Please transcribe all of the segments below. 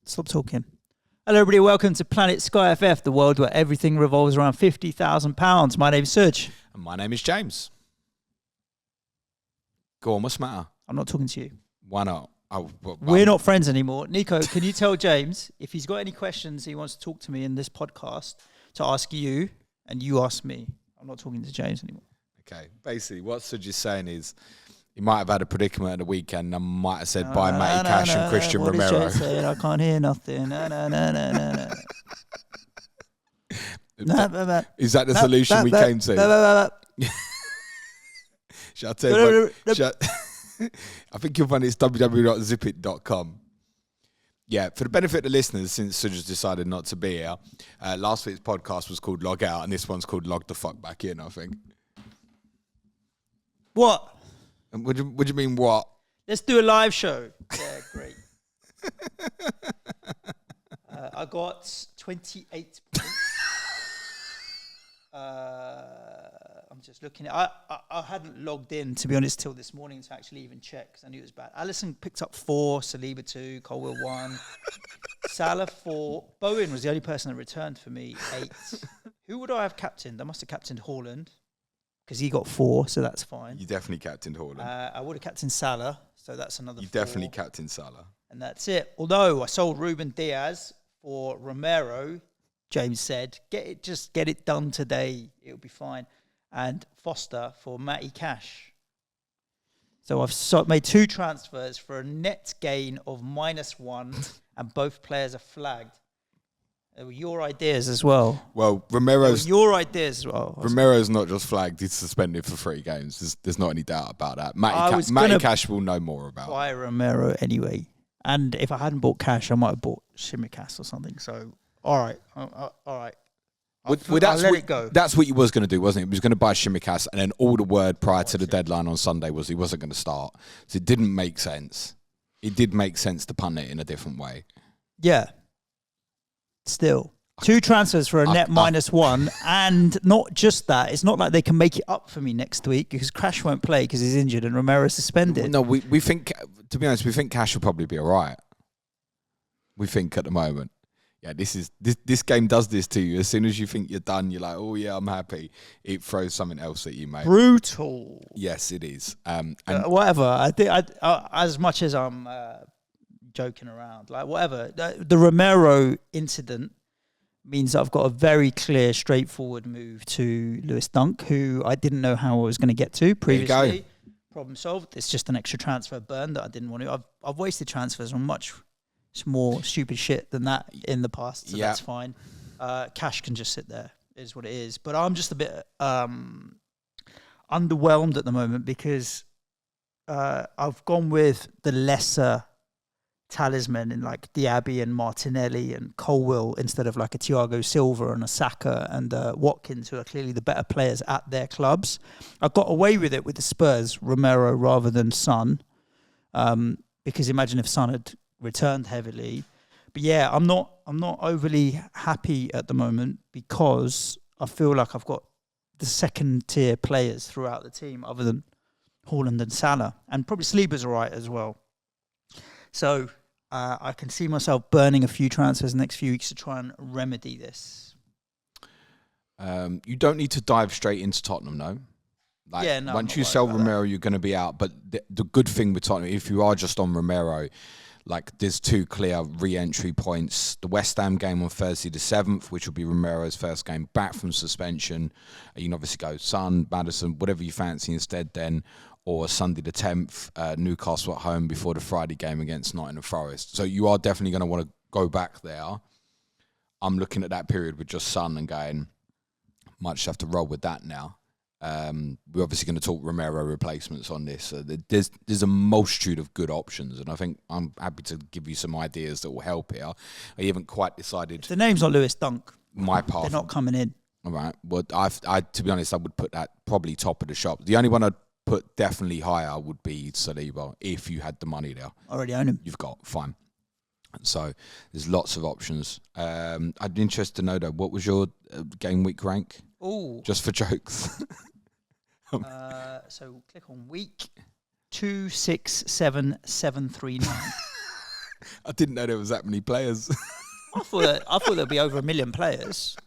Stop talking. Hello, everybody. Welcome to Planet SkyFF, the world where everything revolves around £50,000. My name is Suj. And my name is James. Go on, what's the matter? I'm not talking to you. Why not? We're not friends anymore. Nico, can you tell James if he's got any questions he wants to talk to me in this podcast to ask you, and you ask me? I'm not talking to James anymore. Okay. Basically, what Suj is saying is he might have had a predicament at the weekend and might have said buy Matty Cash and Cristian Romero. What is saying? I can't hear nothing. No. Is that the solution we came to? Shall I tell you what? I think you'll find it's www.zipit.com. Yeah, for the benefit of the listeners, since Suj has decided not to be here, last week's podcast was called Log Out, and this one's called Log the Fuck Back In, I think. What? What do you mean, what? Let's do a live show. Yeah, great. I got 28 points. I'm just looking at I hadn't logged in, to be honest, till this morning to actually even check, because I knew it was bad. Allison picked up 4, Saliba 2, Colwell 1, Salah 4. Bowen was the only person that returned for me, 8. Who would I have captained? I must have captained Haaland, because he got 4, so that's fine. You definitely captained Haaland. I would have captained Salah, so that's another 4. You definitely captained Salah. And that's it. Although I sold Ruben Diaz for Romero, James said, just get it done today. It'll be fine. And Foster for Matty Cash. So I've made 2 transfers for a net gain of -1, and both players are flagged. They were your ideas as well. Well, Romero's not just flagged; he's suspended for 3 games. There's not any doubt about that. Matty Cash will know more about. Buy Romero anyway, and if I hadn't bought Cash, I might have bought Shimikas or something. So all right. I'll let it go. That's what he was going to do, wasn't it? He was going to buy Shimikas, and then all the word prior to the deadline on Sunday was he wasn't going to start. So it didn't make sense. It did make sense to punt it in a different way. Yeah. Still. 2 transfers for a net -1, and not just that. It's not like they can make it up for me next week, because Cash won't play because he's injured and Romero's suspended. No, we think, to be honest, we think Cash will probably be all right. We think at the moment. Yeah, this game does this to you. As soon as you think you're done, you're like, oh yeah, I'm happy. It throws something else at you, mate. Brutal. Yes, it is. And whatever. I think as much as I'm joking around, like whatever. The Romero incident means that I've got a very clear, straightforward move to Lewis Dunk, who I didn't know how I was going to get to previously. There you go. Problem solved. It's just an extra transfer burn that I didn't want to. I've wasted transfers on much more stupid shit than that in the past, so that's fine. Cash can just sit there, is what it is. But I'm just a bit underwhelmed at the moment, because I've gone with the lesser talisman in like Diaby and Martinelli and Colwell instead of like a Thiago Silva and a Saka and Watkins, who are clearly the better players at their clubs. I got away with it with the Spurs, Romero rather than Son, because imagine if Son had returned heavily. But yeah, I'm not overly happy at the moment, because I feel like I've got the second tier players throughout the team other than Haaland and Salah, and probably Saliba's all right as well. So I can see myself burning a few transfers in the next few weeks to try and remedy this. You don't need to dive straight into Tottenham, though. Once you sell Romero, you're going to be out. But the good thing with Tottenham, if you are just on Romero, like there's 2 clear re-entry points. The West Ham game on Thursday the 7th, which will be Romero's first game back from suspension. You can obviously go Son, Maddison, whatever you fancy instead then. Or Sunday the 10th, Newcastle at home before the Friday game against Nottingham Forest. So you are definitely going to want to go back there. I'm looking at that period with just Son and going, might just have to roll with that now. We're obviously going to talk Romero replacements on this. There's a multitude of good options, and I think I'm happy to give you some ideas that will help here. I haven't quite decided. The name's not Lewis Dunk. My part. They're not coming in. All right. Well, I to be honest, I would put that probably top of the shop. The only one I'd put definitely higher would be Saliba, if you had the money there. Already own him. You've got, fine. So there's lots of options. I'd be interested to know, though, what was your game week rank? Ooh. Just for jokes. So click on week 267739. I didn't know there was that many players. I thought there'd be over 1 million players.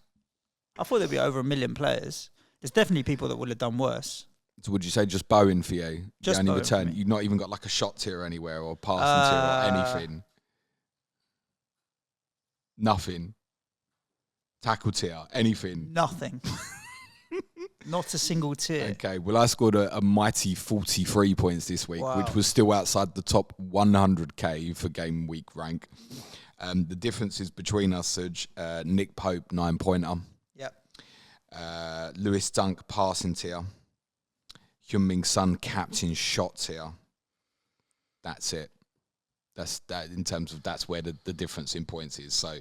There's definitely people that would have done worse. So would you say just Bowen for you? Just the only Bowen return. You've not even got like a shot tier anywhere or passing tier or anything. Nothing. Tackle tier, anything. Nothing. Not a single tier. Okay, well, I scored a mighty 43 points this week, wow. which was still outside the top 100k for game week rank. The differences between us, Suj, Nick Pope, 9-pointer. Yep. Lewis Dunk, passing tier. Hyun-Min Son, captain, shot tier. That's it. That's that in terms of that's where the difference in points is. So,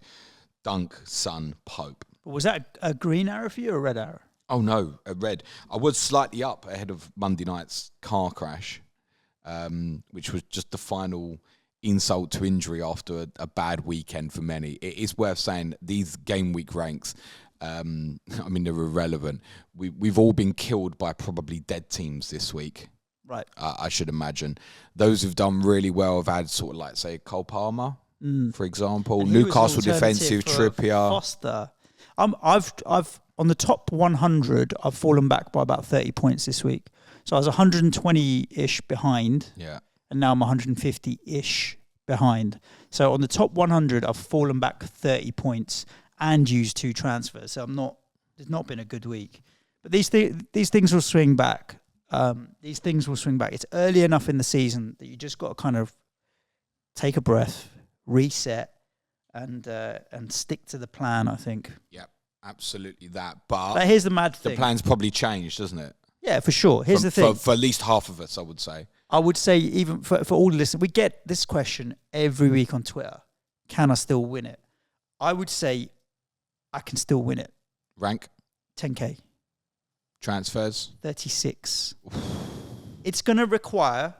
Dunk, Son, Pope. Was that a green arrow for you or a red arrow? Oh, no, a red. I was slightly up ahead of Monday night's car crash, which was just the final insult to injury after a bad weekend for many. It is worth saying these game week ranks, I mean, they're irrelevant. We've all been killed by probably dead teams this week. Right. I should imagine. Those who've done really well have had sort of like, say, Cole Palmer, for example. Newcastle defensive, Trippier. Foster. I've on the top 100, I've fallen back by about 30 points this week. So I was 120-ish behind. Yeah. And now I'm 150-ish behind. So on the top 100, I've fallen back 30 points and used 2 transfers. So it's not been a good week. But these things will swing back. It's early enough in the season that you just got to kind of take a breath, reset, and stick to the plan, I think. Yeah, absolutely that. But here's the mad thing. The plan's probably changed, doesn't it? Yeah, for sure. Here's the thing. For at least half of us, I would say. I would say even for all the listeners, we get this question every week on Twitter. Can I still win it? I would say I can still win it. Rank? 10k. Transfers? 36. It's going to require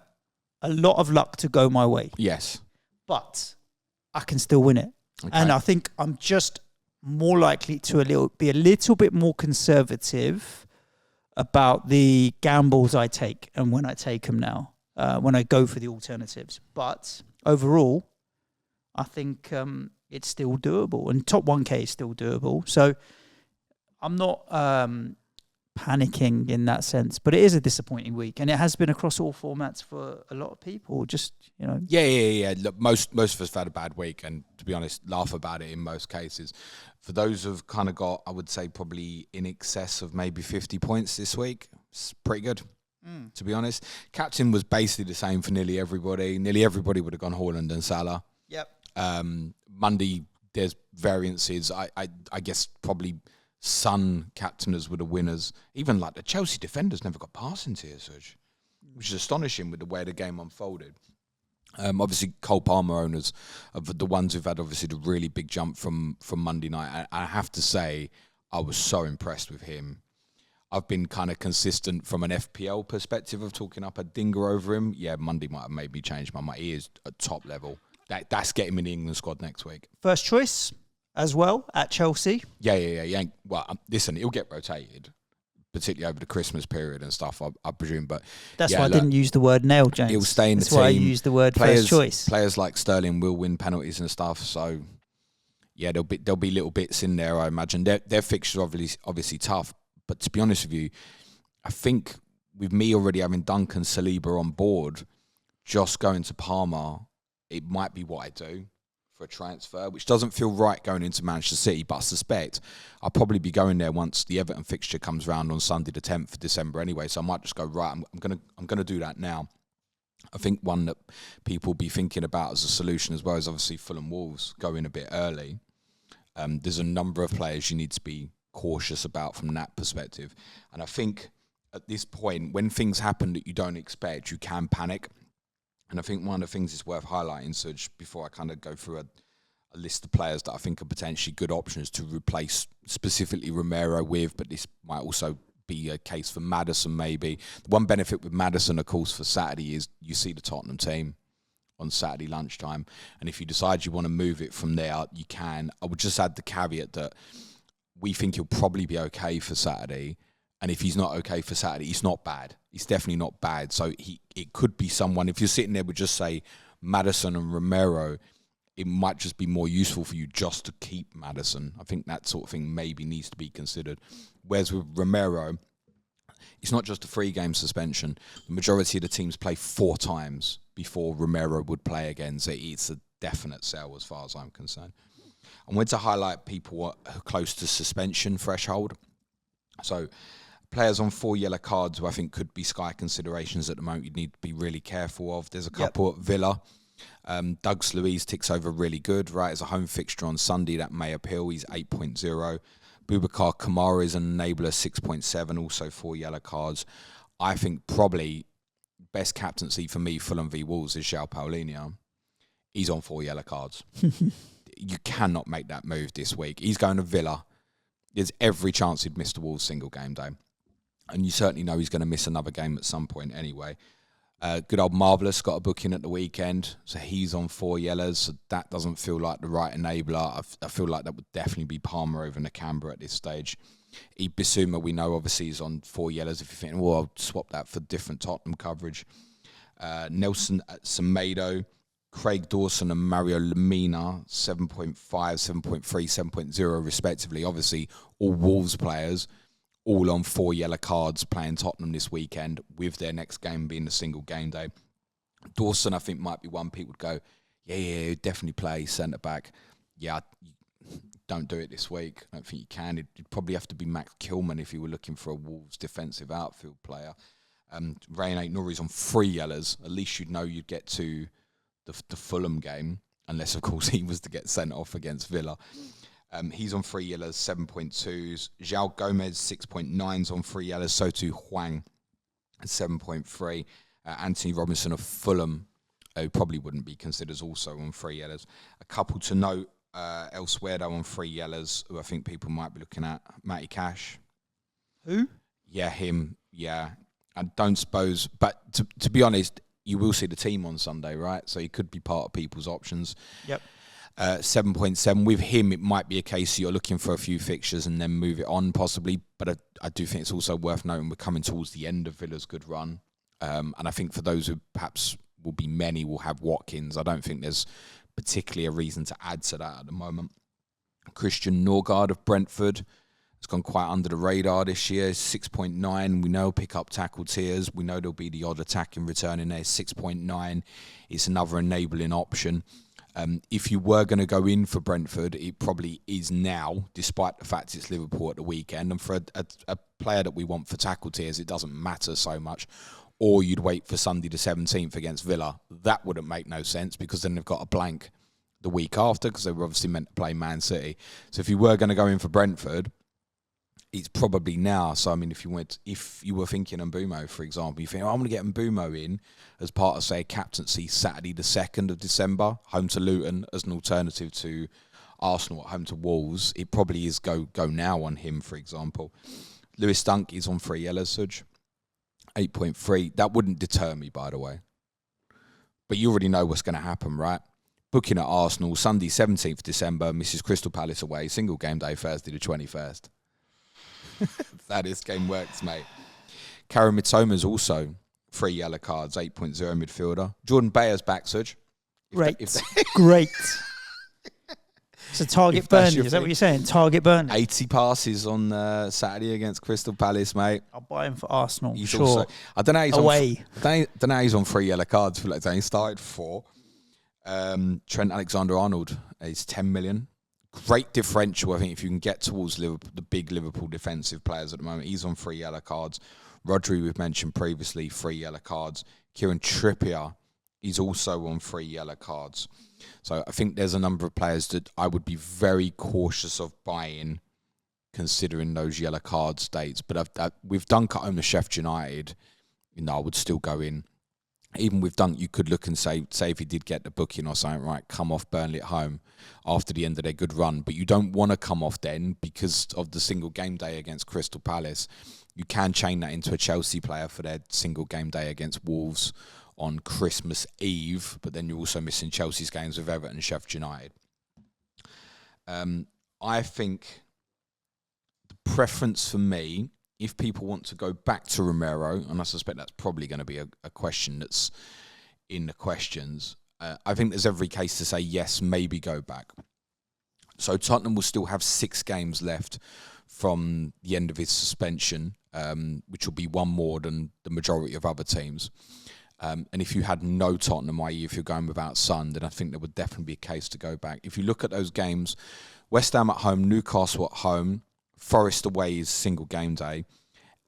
a lot of luck to go my way. Yes. But I can still win it. Okay. And I think I'm just more likely to be a little bit more conservative about the gambles I take and when I take them now, when I go for the alternatives. But overall, I think it's still doable. And top 1k is still doable. So I'm not panicking in that sense. But it is a disappointing week. And it has been across all formats for a lot of people. Just, you know. Yeah. Look, most of us have had a bad week. And to be honest, laugh about it in most cases. For those who've kind of got, I would say, probably in excess of maybe 50 points this week, it's pretty good, to be honest. Captain was basically the same for nearly everybody. Nearly everybody would have gone Haaland and Salah. Yep. Monday, there's variances. I guess probably Son captainers were the winners. Even like the Chelsea defenders never got passing tiers, which is astonishing with the way the game unfolded. Obviously, Cole Palmer owners are the ones who've had obviously the really big jump from Monday night. I have to say, I was so impressed with him. I've been kind of consistent from an FPL perspective of talking up a dinger over him. Yeah, Monday might have made me change my mind. He is at top level. That's getting him in the England squad next week. First choice as well at Chelsea. Yeah. Well, listen, he'll get rotated, particularly over the Christmas period and stuff, I presume. But that's why I didn't use the word nail, James. He'll stay in the team. That's why I used the word first choice. Players like Sterling will win penalties and stuff. So, yeah, there'll be little bits in there, I imagine. Their fixtures are obviously tough. But to be honest with you, I think with me already having Duncan Saliba on board, just going to Parma, it might be what I do for a transfer, which doesn't feel right going into Manchester City, but I suspect I'll probably be going there once the Everton fixture comes around on Sunday the 10th of December anyway, so I might just go, right, I'm gonna do that now. I think one that people will be thinking about as a solution as well is obviously Fulham-Wolves going a bit early. There's a number of players you need to be cautious about from that perspective. And I think at this point, when things happen that you don't expect, you can panic. And I think one of the things is worth highlighting, Suj, before I kind of go through a list of players that I think are potentially good options to replace specifically Romero with, but this might also be a case for Maddison maybe. The one benefit with Maddison, of course, for Saturday is you see the Tottenham team on Saturday lunchtime. And if you decide you want to move it from there, you can. I would just add the caveat that we think he'll probably be okay for Saturday. And if he's not okay for Saturday, he's not bad. He's definitely not bad. So it could be someone, if you're sitting there with just, say, Maddison and Romero, it might just be more useful for you just to keep Maddison. I think that sort of thing maybe needs to be considered. Whereas with Romero, it's not just a 3-game suspension. The majority of the teams play 4 times before Romero would play again. So it's a definite sell as far as I'm concerned. I wanted to highlight people who are close to suspension threshold. So players on 4 yellow cards who I think could be Sky considerations at the moment you'd need to be really careful of. There's a couple at Villa. Douglas Luiz ticks over really good, right? As a home fixture on Sunday, that may appeal. He's 8.0. Boubacar Kamara is an enabler, 6.7, also 4 yellow cards. I think probably best captaincy for me, Fulham v Wolves, is João Paulinho. He's on 4 yellow cards. You cannot make that move this week. He's going to Villa. There's every chance he'd miss the Wolves single game day. And you certainly know he's going to miss another game at some point anyway. Good old Marvellous got a booking at the weekend, so he's on 4 yellows. So that doesn't feel like the right enabler. I feel like that would definitely be Palmer over Nakamba at this stage. Bissouma, we know, obviously, is on 4 yellows. If you're thinking, well, I'll swap that for different Tottenham coverage. Nelson at Semedo, Craig Dawson and Mario Lemina, 7.5, 7.3, 7.0 respectively. Obviously, all Wolves players, all on 4 yellow cards playing Tottenham this weekend, with their next game being a single game day. Dawson, I think, might be one people would go, yeah, definitely play centre-back. Yeah, don't do it this week. I don't think you can. It'd probably have to be Max Kilman if you were looking for a Wolves defensive outfield player. Rain Aït-Nouri's on 3 yellows. At least you'd know you'd get to the Fulham game, unless, of course, he was to get sent off against Villa. He's on 3 yellows, 7.2s. João Gomez, 6.9s on 3 yellows. So too Hwang, 7.3. Anthony Robinson of Fulham, who probably wouldn't be considered, as also on 3 yellows. A couple to note elsewhere, though, on 3 yellows, who I think people might be looking at. Matty Cash. Who? Yeah, him. Yeah. I don't suppose, but to be honest, you will see the team on Sunday, right? So he could be part of people's options. Yep. 7.7. With him, it might be a case you're looking for a few fixtures and then move it on, possibly. But I do think it's also worth noting we're coming towards the end of Villa's good run. And I think for those who perhaps will be many will have Watkins, I don't think there's particularly a reason to add to that at the moment. Christian Norgard of Brentford has gone quite under the radar this year. 6.9. We know he'll pick up tackle tiers. We know there'll be the odd attacking return in there. 6.9. It's another enabling option. If you were going to go in for Brentford, it probably is now, despite the fact it's Liverpool at the weekend. And for a player that we want for tackle tiers, it doesn't matter so much. Or you'd wait for Sunday the 17th against Villa. That wouldn't make no sense because then they've got a blank the week after because they were obviously meant to play Man City. So if you were going to go in for Brentford, it's probably now. So, I mean, if you were thinking Mbeumo, for example, you think, I'm going to get Mbeumo in as part of, say, captaincy Saturday the 2nd of December, home to Luton, as an alternative to Arsenal at home to Wolves, it probably is go now on him, for example. Lewis Dunk is on 3 yellows, Suj. 8.3. That wouldn't deter me, by the way. But you already know what's going to happen, right? Booking at Arsenal, Sunday 17th December, Mrs. Crystal Palace away, single game day, Thursday the 21st. That is game works, mate. Karim Mitsoma's also 3 yellow cards, 8.0 midfielder. Jordan Bayer's back, Suj. Great. Great. So target Burnley, is that what you're saying? Target Burnley. 80 passes on Saturday against Crystal Palace, mate. I'll buy him for Arsenal, he's sure. Also, I don't know he's away. I don't know he's on 3 yellow cards. For he started 4. Trent Alexander-Arnold is 10 million. Great differential, I think, if you can get towards Liverpool, the big Liverpool defensive players at the moment. He's on 3 yellow cards. Rodri, we've mentioned previously, 3 yellow cards. Kieran Trippier, he's also on 3 yellow cards. So I think there's a number of players that I would be very cautious of buying, considering those yellow card states. But with Dunk at home to Sheffield United, I would still go in. Even with Dunk, you could look and say if he did get the booking or something, right, come off Burnley at home after the end of their good run. But you don't want to come off then because of the single game day against Crystal Palace. You can chain that into a Chelsea player for their single game day against Wolves on Christmas Eve, but then you're also missing Chelsea's games with Everton and Sheffield United. I think the preference for me, if people want to go back to Romero, and I suspect that's probably going to be a question that's in the questions, I think there's every case to say yes, maybe go back. So Tottenham will still have 6 games left from the end of his suspension, which will be one more than the majority of other teams. And if you had no Tottenham, i.e. if you're going without Son, then I think there would definitely be a case to go back. If you look at those games, West Ham at home, Newcastle at home, Forest away is single game day,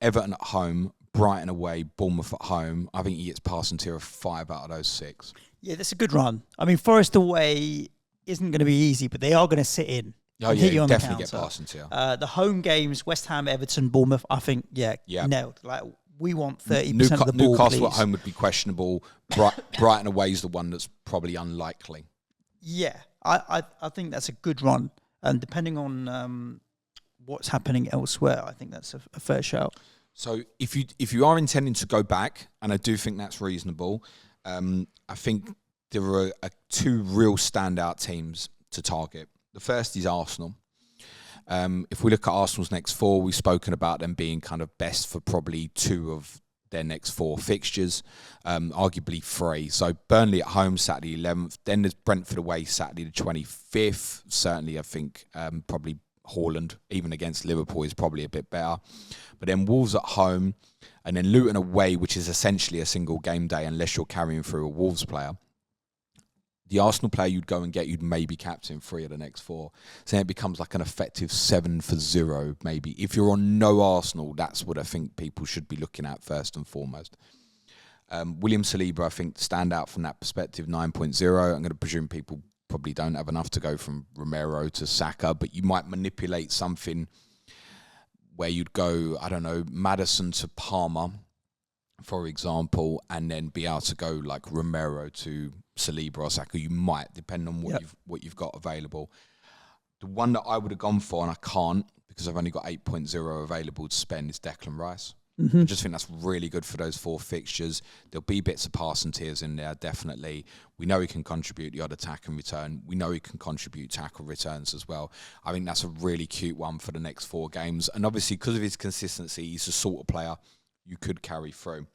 Everton at home, Brighton away, Bournemouth at home, I think he gets passing tier of 5 out of those 6. Yeah, that's a good run. I mean, Forest away isn't going to be easy, but they are going to sit in. Oh, yeah, you definitely get passing tier. The home games, West Ham, Everton, Bournemouth, I think, nailed. Like, we want 30% of the ball, Newcastle please. At home would be questionable. Brighton away is the one that's probably unlikely. Yeah, I think that's a good run. And depending on what's happening elsewhere, I think that's a fair shout. So if you are intending to go back, and I do think that's reasonable, I think there are 2 real standout teams to target. The first is Arsenal. If we look at Arsenal's next 4, we've spoken about them being kind of best for probably 2 of their next 4 fixtures, arguably 3. So Burnley at home, Saturday 11th. Then there's Brentford away, Saturday the 25th. Certainly, I think probably Haaland, even against Liverpool, is probably a bit better. But then Wolves at home, and then Luton away, which is essentially a single game day unless you're carrying through a Wolves player. The Arsenal player you'd go and get, you'd maybe captain 3 of the next 4. So then it becomes like an effective 7-0, maybe. If you're on no Arsenal, that's what I think people should be looking at first and foremost. William Saliba, I think, stand out from that perspective, 9.0. I'm going to presume people probably don't have enough to go from Romero to Saka, but you might manipulate something where you'd go, I don't know, Maddison to Palmer, for example, and then be able to go like Romero to Saliba or Saka. You might, depending on what you've got available. The one that I would have gone for, and I can't because I've only got 8.0 available to spend, is Declan Rice. I just think that's really good for those 4 fixtures. There'll be bits of pass and tiers in there, definitely. We know he can contribute the odd attack and return. We know he can contribute tackle returns as well. I think that's a really cute one for the next 4 games. And obviously, because of his consistency, he's the sort of player you could carry through.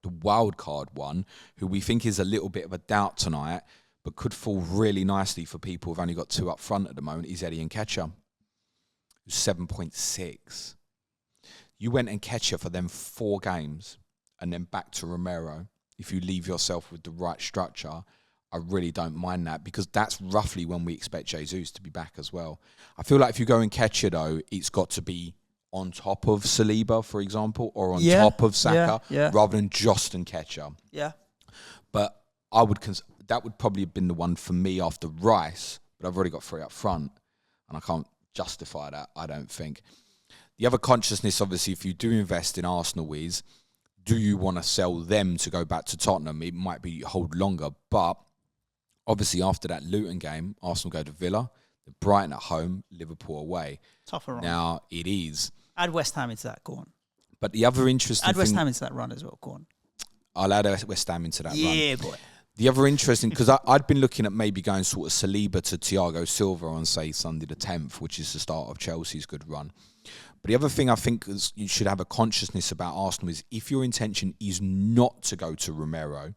The wild card one, who we think is a little bit of a doubt tonight, but could fall really nicely for people who've only got 2 up front at the moment, is Eddie Nketiah, who's 7.6. You went and Nketiah for them 4 games and then back to Romero. If you leave yourself with the right structure, I really don't mind that, because that's roughly when we expect Jesus to be back as well. I feel like if you go Nketiah, though, it's got to be on top of Saliba, for example, or on top of Saka, rather than just Nketiah. Yeah. But that would probably have been the one for me after Rice, but I've already got 3 up front, and I can't justify that, I don't think. The other consciousness, obviously, if you do invest in Arsenal, is do you want to sell them to go back to Tottenham? It might be hold longer, but obviously after that Luton game, Arsenal go to Villa, Brighton at home, Liverpool away. Tougher run. Now, it is. Add West Ham into that, go on. But the other interesting Add West Ham into that run as well, go on. I'll add West Ham into that run. Yeah, boy. The other interesting, because I'd been looking at maybe going sort of Saliba to Thiago Silva on, say, Sunday the 10th, which is the start of Chelsea's good run. But the other thing I think is you should have a consciousness about Arsenal is if your intention is not to go to Romero,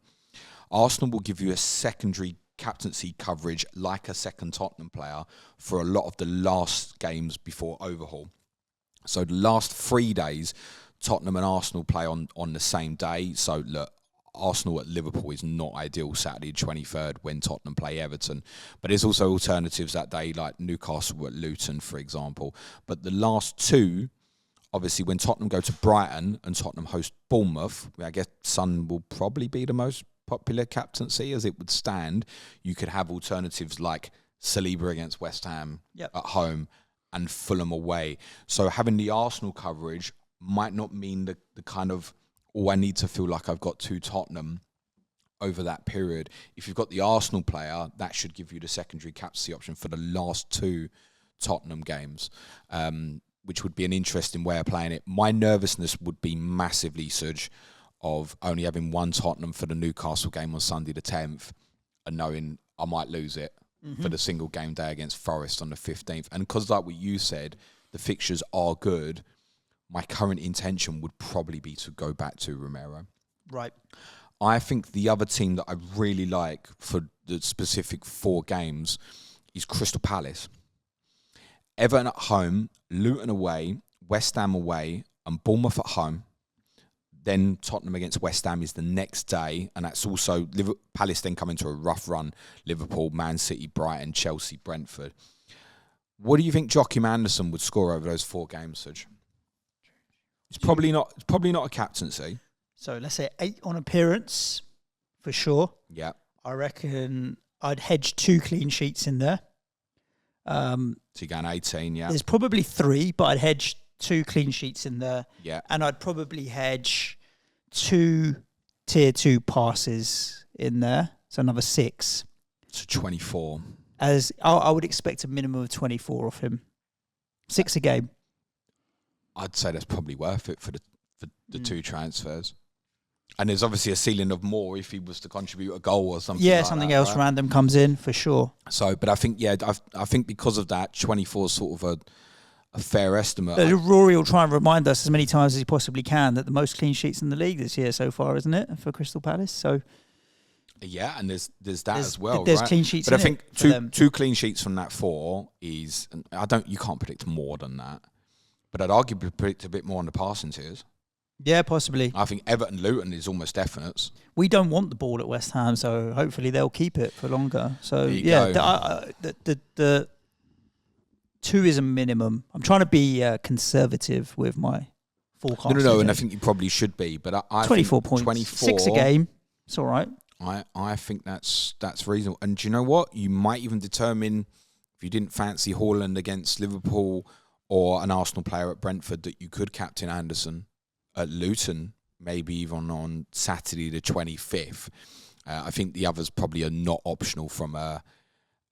Arsenal will give you a secondary captaincy coverage like a second Tottenham player for a lot of the last games before overhaul. So the last 3 days, Tottenham and Arsenal play on the same day. So look, Arsenal at Liverpool is not ideal Saturday 23rd when Tottenham play Everton. But there's also alternatives that day like Newcastle at Luton, for example. But the last 2, obviously when Tottenham go to Brighton and Tottenham host Bournemouth, I guess Son will probably be the most popular captaincy as it would stand. You could have alternatives like Saliba against West Ham at home and Fulham away. So having the Arsenal coverage might not mean the kind of, I need to feel like I've got 2 Tottenham over that period. If you've got the Arsenal player, that should give you the secondary captaincy option for the last 2 Tottenham games, which would be an interesting way of playing it. My nervousness would be massively, Suj, of only having 1 Tottenham for the Newcastle game on Sunday the 10th and knowing I might lose it for the single game day against Forest on the 15th. And because like what you said, the fixtures are good, my current intention would probably be to go back to Romero. Right. I think the other team that I really like for the specific 4 games is Crystal Palace. Everton at home, Luton away, West Ham away, and Bournemouth at home. Then Tottenham against West Ham is the next day, and that's also Palace then come into a rough run. Liverpool, Man City, Brighton, Chelsea, Brentford. What do you think Joachim Andersen would score over those 4 games, Suj? It's probably not a captaincy. So let's say 8 on appearance, for sure. Yeah. I reckon I'd hedge 2 clean sheets in there. So you're going 18, yeah. There's probably 3, but I'd hedge 2 clean sheets in there. Yeah. And I'd probably hedge 2 tier 2 passes in there. So another 6. So 24. As I would expect a minimum of 24 off him. 6 a game. I'd say that's probably worth it for the 2 transfers. And there's obviously a ceiling of more if he was to contribute a goal or something. Yeah, like something that, else right? random comes in for sure. So, but I think, I think because of that, 24 is sort of a fair estimate. Rory will try and remind us as many times as he possibly can that the most clean sheets in the league this year so far, isn't it, for Crystal Palace? So yeah, and there's that as well. There's right? clean sheets, but in I think it two clean sheets from that 4 is you can't predict more than that. But I'd arguably predict a bit more on the passing tiers. Yeah, possibly. I think Everton Luton is almost definite. We don't want the ball at West Ham, so hopefully they'll keep it for longer. So the 2 is a minimum. I'm trying to be conservative with my forecast. No, and I think you probably should be. But I 24 think points, 24, 6 a game. It's all right. I think that's reasonable. And do you know what? You might even determine, if you didn't fancy Haaland against Liverpool or an Arsenal player at Brentford, that you could captain Andersen at Luton, maybe even on Saturday the 25th. I think the others probably are not optional from a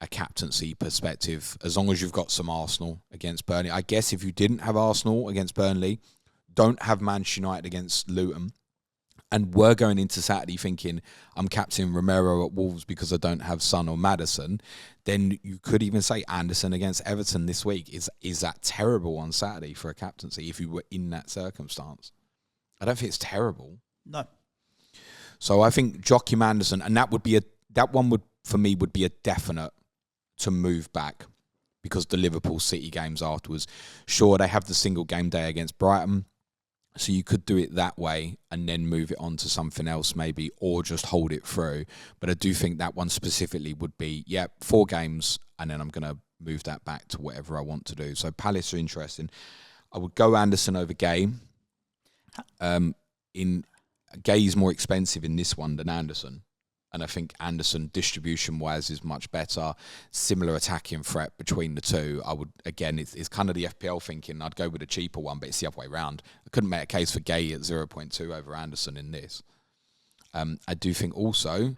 captaincy perspective, as long as you've got some Arsenal against Burnley. I guess if you didn't have Arsenal against Burnley, don't have Manchester United against Luton, and we're going into Saturday thinking, I'm captaining Romero at Wolves because I don't have Son or Maddison, then you could even say Andersen against Everton this week. Is that terrible on Saturday for a captaincy if you were in that circumstance? I don't think it's terrible. No. So I think Joachim Andersen, and that one would for me would be a definite to move back, because the Liverpool City games afterwards, sure, they have the single game day against Brighton, so you could do it that way and then move it on to something else maybe, or just hold it through. But I do think that one specifically would be, 4 games, and then I'm going to move that back to whatever I want to do. So Palace are interesting. I would go Andersen over Gay. Gay is more expensive in this one than Andersen, and I think Andersen distribution-wise is much better. Similar attacking threat between the 2. I would, again, it's kind of the FPL thinking. I'd go with a cheaper one, but it's the other way around. I couldn't make a case for Gay at 0.2 over Andersen in this. I do think also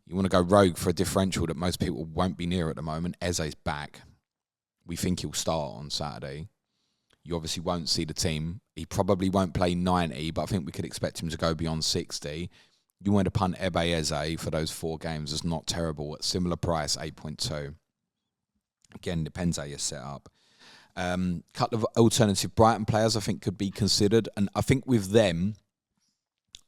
you want to go rogue for a differential that most people won't be near at the moment. Eze's back. We think he'll start on Saturday. You obviously won't see the team. He probably won't play 90, but I think we could expect him to go beyond 60. You want to punt Eze for those 4 games. It's not terrible. At similar price, 8.2. Again, depends how you're set up. Couple of alternative Brighton players I think could be considered. And I think with them,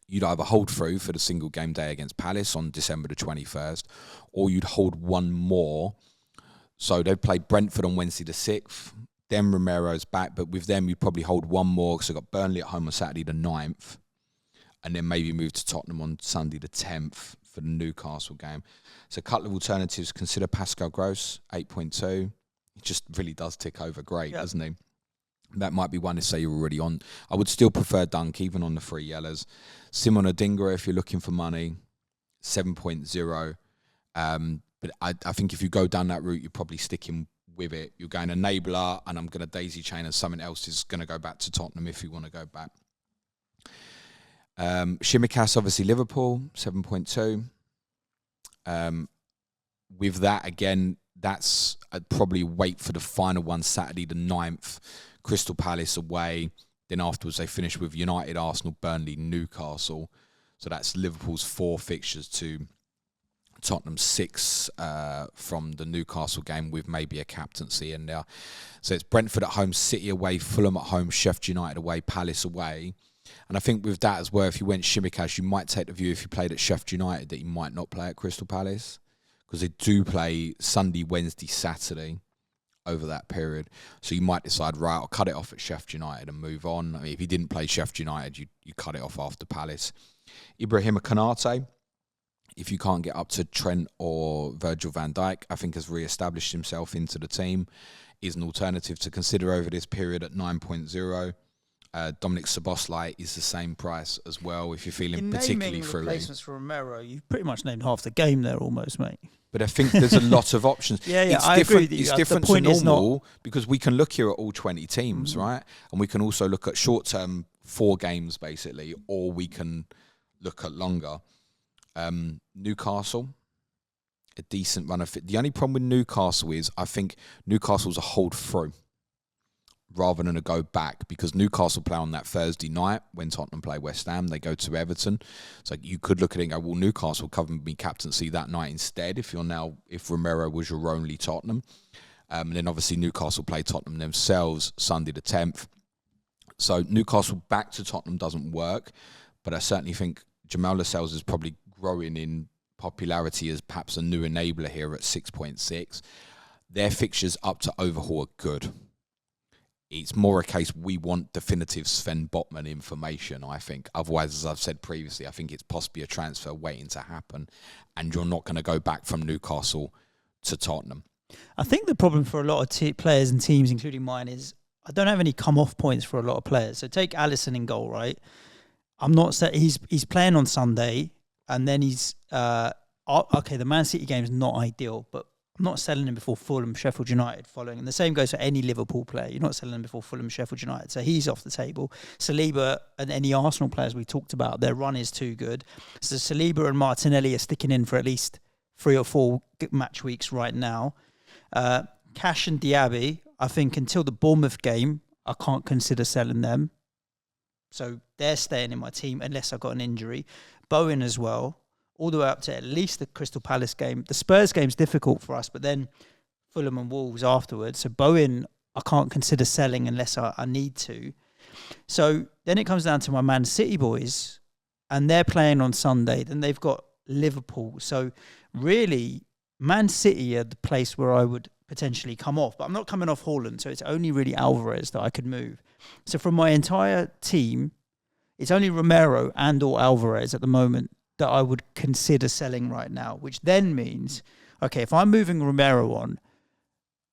you'd either hold through for the single game day against Palace on December the 21st, or you'd hold one more. So they'd play Brentford on Wednesday the 6th. Then Romero's back, but with them, you'd probably hold one more, because they've got Burnley at home on Saturday the 9th, and then maybe move to Tottenham on Sunday the 10th for the Newcastle game. So a couple of alternatives. Consider Pascal Gross, 8.2. He just really does tick over great, doesn't he? That might be one to say you're already on. I would still prefer Dunk, even on the 3 yellows. Simon Odingra, if you're looking for money, 7.0. But I think if you go down that route, you're probably sticking with it. You're going enabler, and I'm going to daisy chain, and something else is going to go back to Tottenham if you want to go back. Shimikas, obviously Liverpool, 7.2. With that, again, that's I'd probably wait for the final one Saturday the 9th, Crystal Palace away. Then afterwards they finish with United, Arsenal, Burnley, Newcastle. So that's Liverpool's 4 fixtures to Tottenham's 6 from the Newcastle game, with maybe a captaincy in there. So it's Brentford at home, City away, Fulham at home, Sheffield United away, Palace away. And I think with that as well, if you went Shimikash, you might take the view if you played at Sheffield United that you might not play at Crystal Palace, because they do play Sunday, Wednesday, Saturday over that period. So you might decide, right, I'll cut it off at Sheffield United and move on. I mean, if you didn't play Sheffield United, you cut it off after Palace. Ibrahima Konate, if you can't get up to Trent or Virgil van Dijk, I think has re-established himself into the team, is an alternative to consider over this period at 9.0. Dominic Szoboszlai is the same price as well if you're feeling particularly through. Replacements for Romero, you've pretty much named half the game there almost, mate. But I think there's a lot of options. I agree with you. It's different to normal because we can look here at all 20 teams, right? And we can also look at short-term 4 games, basically, or we can look at longer. Newcastle, a decent run of fit. The only problem with Newcastle is I think Newcastle's a hold through rather than a go back, because Newcastle play on that Thursday night when Tottenham play West Ham. They go to Everton. So you could look at it and go, well, Newcastle cover me captaincy that night instead if Romero was your only Tottenham. And then obviously Newcastle play Tottenham themselves Sunday the 10th. So Newcastle back to Tottenham doesn't work, but I certainly think Jamal Lascelles is probably growing in popularity as perhaps a new enabler here at 6.6. Their fixtures up to overhaul are good. It's more a case we want definitive Sven Botman information, I think. Otherwise, as I've said previously, I think it's possibly a transfer waiting to happen, and you're not going to go back from Newcastle to Tottenham. I think the problem for a lot of players and teams, including mine, is I don't have any come-off points for a lot of players. So take Alisson in goal, right? I'm not saying he's playing on Sunday, and then he's okay. The Man City game is not ideal, but I'm not selling him before Fulham, Sheffield United following. And the same goes for any Liverpool player. You're not selling him before Fulham, Sheffield United. So he's off the table. Saliba and any Arsenal players we talked about, their run is too good. So Saliba and Martinelli are sticking in for at least 3 or 4 match weeks right now. Cash and Diaby, I think until the Bournemouth game, I can't consider selling them. So they're staying in my team unless I've got an injury. Bowen as well, all the way up to at least the Crystal Palace game. The Spurs game's difficult for us, but then Fulham and Wolves afterwards. So Bowen, I can't consider selling unless I need to. So then it comes down to my Man City boys, and they're playing on Sunday. Then they've got Liverpool. So really, Man City are the place where I would potentially come off. But I'm not coming off Haaland, so it's only really Alvarez that I could move. So from my entire team, it's only Romero and or Alvarez at the moment that I would consider selling right now, which then means, okay, if I'm moving Romero on,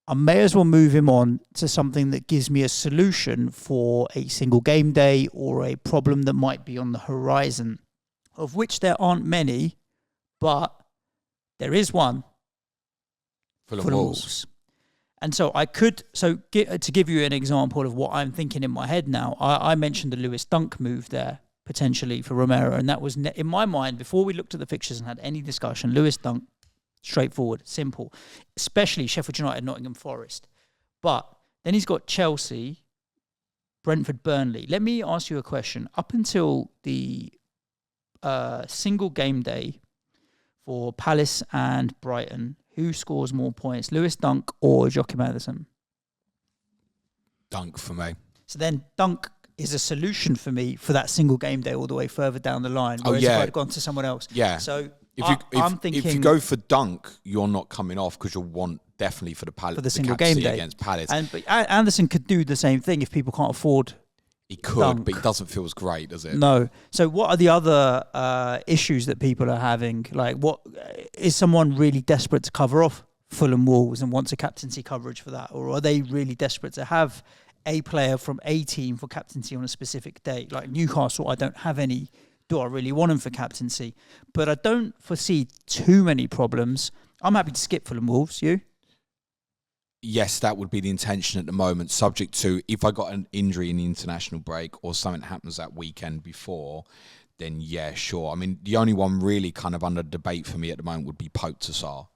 I may as well move him on to something that gives me a solution for a single game day or a problem that might be on the horizon, of which there aren't many, but there is one. Fulham-Wolves. And so to give you an example of what I'm thinking in my head now, I mentioned the Lewis Dunk move there, potentially for Romero, and that was in my mind before we looked at the fixtures and had any discussion. Lewis Dunk, straightforward, simple, especially Sheffield United, Nottingham Forest. But then he's got Chelsea, Brentford, Burnley. Let me ask you a question. Up until the single game day for Palace and Brighton, who scores more points, Lewis Dunk or Joachim Andersen? Dunk for me. So then Dunk is a solution for me for that single game day all the way further down the line. Whereas if I'd gone to someone else. Yeah. So I'm thinking, if you go for Dunk, you're not coming off because you'll want definitely for the Palace, for the single game day against Palace. But Anderson could do the same thing if people can't afford. He could, Dunk. But it doesn't feel as great, does it? No. So what are the other issues that people are having? Like, what is someone really desperate to cover off Fulham-Wolves and wants a captaincy coverage for that? Or are they really desperate to have a player from a team for captaincy on a specific day? Like Newcastle, I don't have any. Do I really want him for captaincy? But I don't foresee too many problems. I'm happy to skip Fulham-Wolves. You? Yes, that would be the intention at the moment, subject to if I got an injury in the international break or something happens that weekend before, then yeah, sure. I mean, the only one really kind of under debate for me at the moment would be Pope Tassar.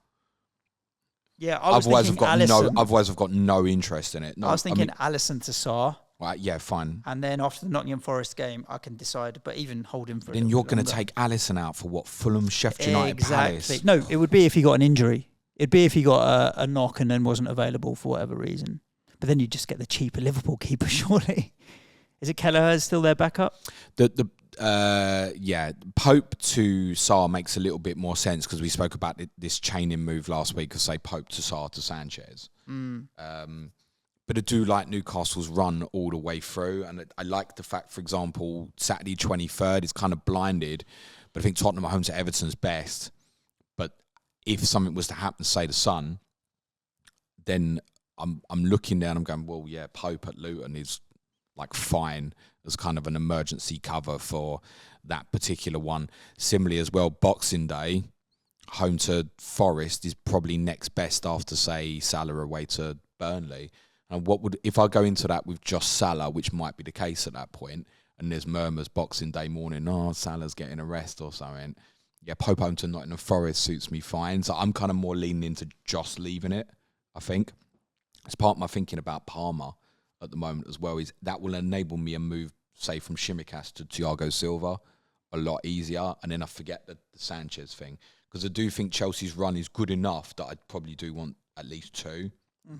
Yeah, otherwise I've got no interest in it. No, I was thinking Alisson Tassar. Right, yeah, fine. And then after the Nottingham Forest game, I can decide, but even hold him for then you're going to take Alisson out for what? Fulham, Sheffield United, Palace? No, it would be if he got an injury. It'd be if he got a knock and then wasn't available for whatever reason. But then you just get the cheaper Liverpool keeper, surely. Is it Kelleher's still their backup? Pope to Sarr makes a little bit more sense because we spoke about this chaining move last week of, say, Pope to Sarr to Sanchez. But I do like Newcastle's run all the way through, and I like the fact, for example, Saturday 23rd is kind of blinded, but I think Tottenham at home to Everton's best. But if something was to happen, say the Sun, then I'm looking there and I'm going, well, yeah, Pope at Luton is like fine as kind of an emergency cover for that particular one. Similarly as well, Boxing Day, home to Forest is probably next best after, say, Salah away to Burnley. And if I go into that with just Salah, which might be the case at that point, and there's murmurs Boxing Day morning, Salah's getting a rest or something. Yeah, Pope home to Nottingham Forest suits me fine. So I'm kind of more leaning into just leaving it, I think. It's part of my thinking about Palmer at the moment as well, is that will enable me a move, say, from Shimikas to Thiago Silva a lot easier. And then I forget the Sanchez thing. Because I do think Chelsea's run is good enough that I'd probably do want at least 2.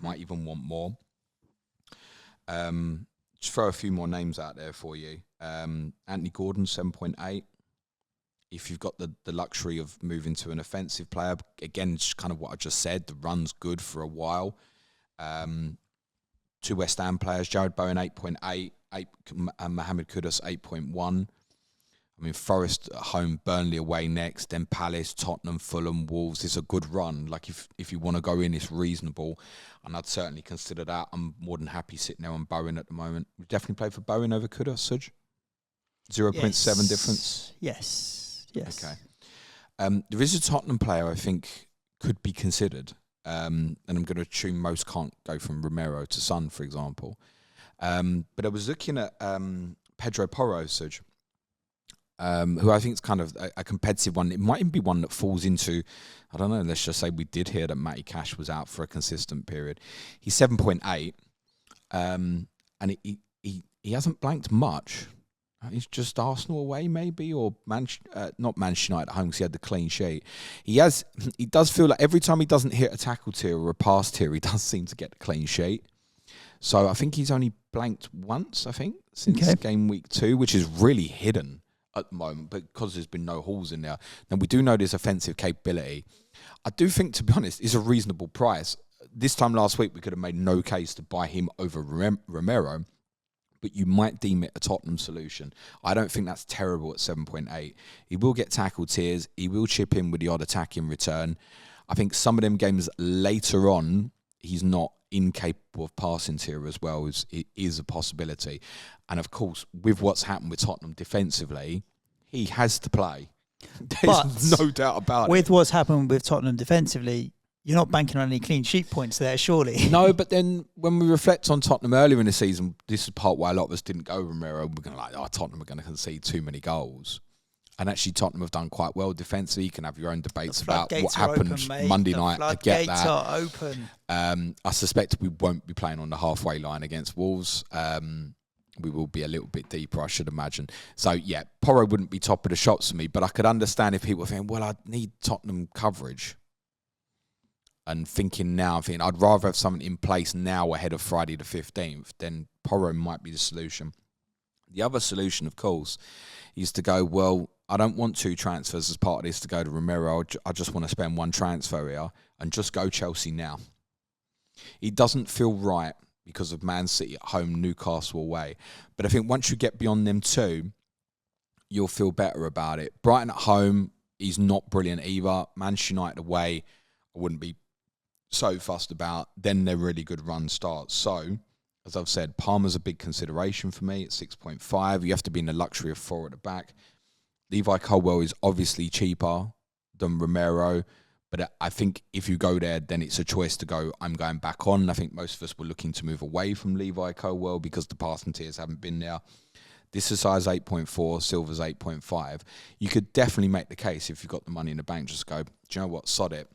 Might even want more. Just throw a few more names out there for you. Anthony Gordon, 7.8. If you've got the luxury of moving to an offensive player, again, it's kind of what I just said. The run's good for a while. 2 West Ham players, Jared Bowen, 8.8. And Mohamed Kudus, 8.1. I mean, Forest at home, Burnley away next, then Palace, Tottenham, Fulham, Wolves. It's a good run. Like, if you want to go in, it's reasonable. And I'd certainly consider that. I'm more than happy sitting there on Bowen at the moment. We've definitely played for Bowen over Kudus, Suj? 0.7 difference? Yes. Okay. There is a Tottenham player I think could be considered. And I'm going to assume most can't go from Romero to Son, for example. But I was looking at Pedro Porro, Suj. Who I think is kind of a competitive one. It might even be one that falls into, I don't know, let's just say we did hear that Matty Cash was out for a consistent period. He's 7.8, and he hasn't blanked much. It's just Arsenal away, maybe, or not Manchester United at home because he had the clean sheet. He does feel like every time he doesn't hit a tackle tier or a pass tier, he does seem to get the clean sheet. So I think he's only blanked once, I think, since game week 2, which is really hidden at the moment, but because there's been no halls in there. Now, we do know there's offensive capability. I do think, to be honest, it's a reasonable price. This time last week, we could have made no case to buy him over Romero, but you might deem it a Tottenham solution. I don't think that's terrible at 7.8. He will get tackle tiers. He will chip in with the odd attack in return. I think some of them games later on, he's not incapable of passing tier as well. It is a possibility. And of course, with what's happened with Tottenham defensively, he has to play. There's no doubt about it. With what's happened with Tottenham defensively, you're not banking on any clean sheet points there, surely. No, but then when we reflect on Tottenham earlier in the season, this is part why a lot of us didn't go Romero. We're going to Tottenham are going to concede too many goals. And actually, Tottenham have done quite well defensively. You can have your own debates about what happened Monday night. I get that. Are open. I suspect we won't be playing on the halfway line against Wolves. We will be a little bit deeper, I should imagine. So, yeah, Porro wouldn't be top of the shots for me, but I could understand if people were thinking, well, I need Tottenham coverage. And I'd rather have something in place now ahead of Friday the 15th, then Porro might be the solution. The other solution, of course, is to go, well, I don't want 2 transfers as part of this to go to Romero. I just want to spend 1 transfer here and just go Chelsea now. It doesn't feel right because of Man City at home, Newcastle away. But I think once you get beyond them 2, you'll feel better about it. Brighton at home is not brilliant either. Manchester United away, I wouldn't be so fussed about. Then their really good run starts. So, as I've said, Palmer's a big consideration for me at 6.5. You have to be in the luxury of 4 at the back. Levi Colwill is obviously cheaper than Romero, but I think if you go there, then it's a choice to go, I'm going back on. I think most of us were looking to move away from Levi Colwill because the passing tiers haven't been there. This is size 8.4, Silver's 8.5. You could definitely make the case if you've got the money in the bank, just go, do you know what, sod it.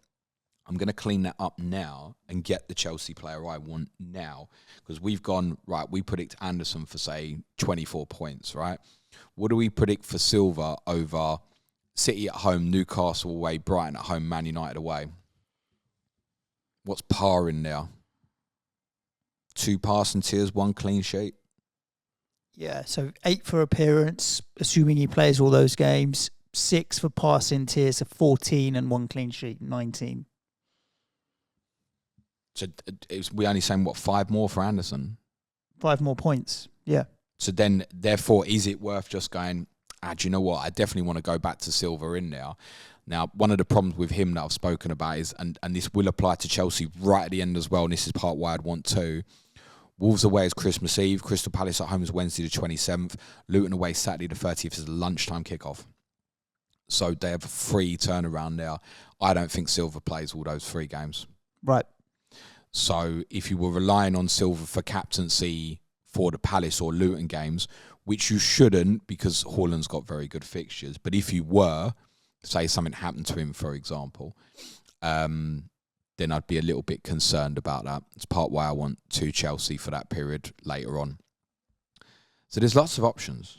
I'm going to clean that up now and get the Chelsea player I want now. Because we've gone, right, we predict Anderson for, say, 24 points, right? What do we predict for Silva over City at home, Newcastle away, Brighton at home, Man United away? What's par in there? 2 passing tiers, 1 clean sheet? Yeah, so 8 for appearance, assuming he plays all those games. 6 for passing tiers of 14 and 1 clean sheet, 19. So we only saying, 5 more for Anderson? 5 more points, yeah. So then, therefore, is it worth just going, do you know what? I definitely want to go back to Silva in there. Now, one of the problems with him that I've spoken about is, and this will apply to Chelsea right at the end as well, and this is part why I'd want to. Wolves away is Christmas Eve. Crystal Palace at home is Wednesday the 27th. Luton away Saturday the 30th is a lunchtime kickoff. So they have a free turnaround there. I don't think Silva plays all those 3 games. Right. So if you were relying on Silva for captaincy for the Palace or Luton games, which you shouldn't because Haaland's got very good fixtures, but if you were, say something happened to him, for example, then I'd be a little bit concerned about that. It's part why I want 2 Chelsea for that period later on. So there's lots of options.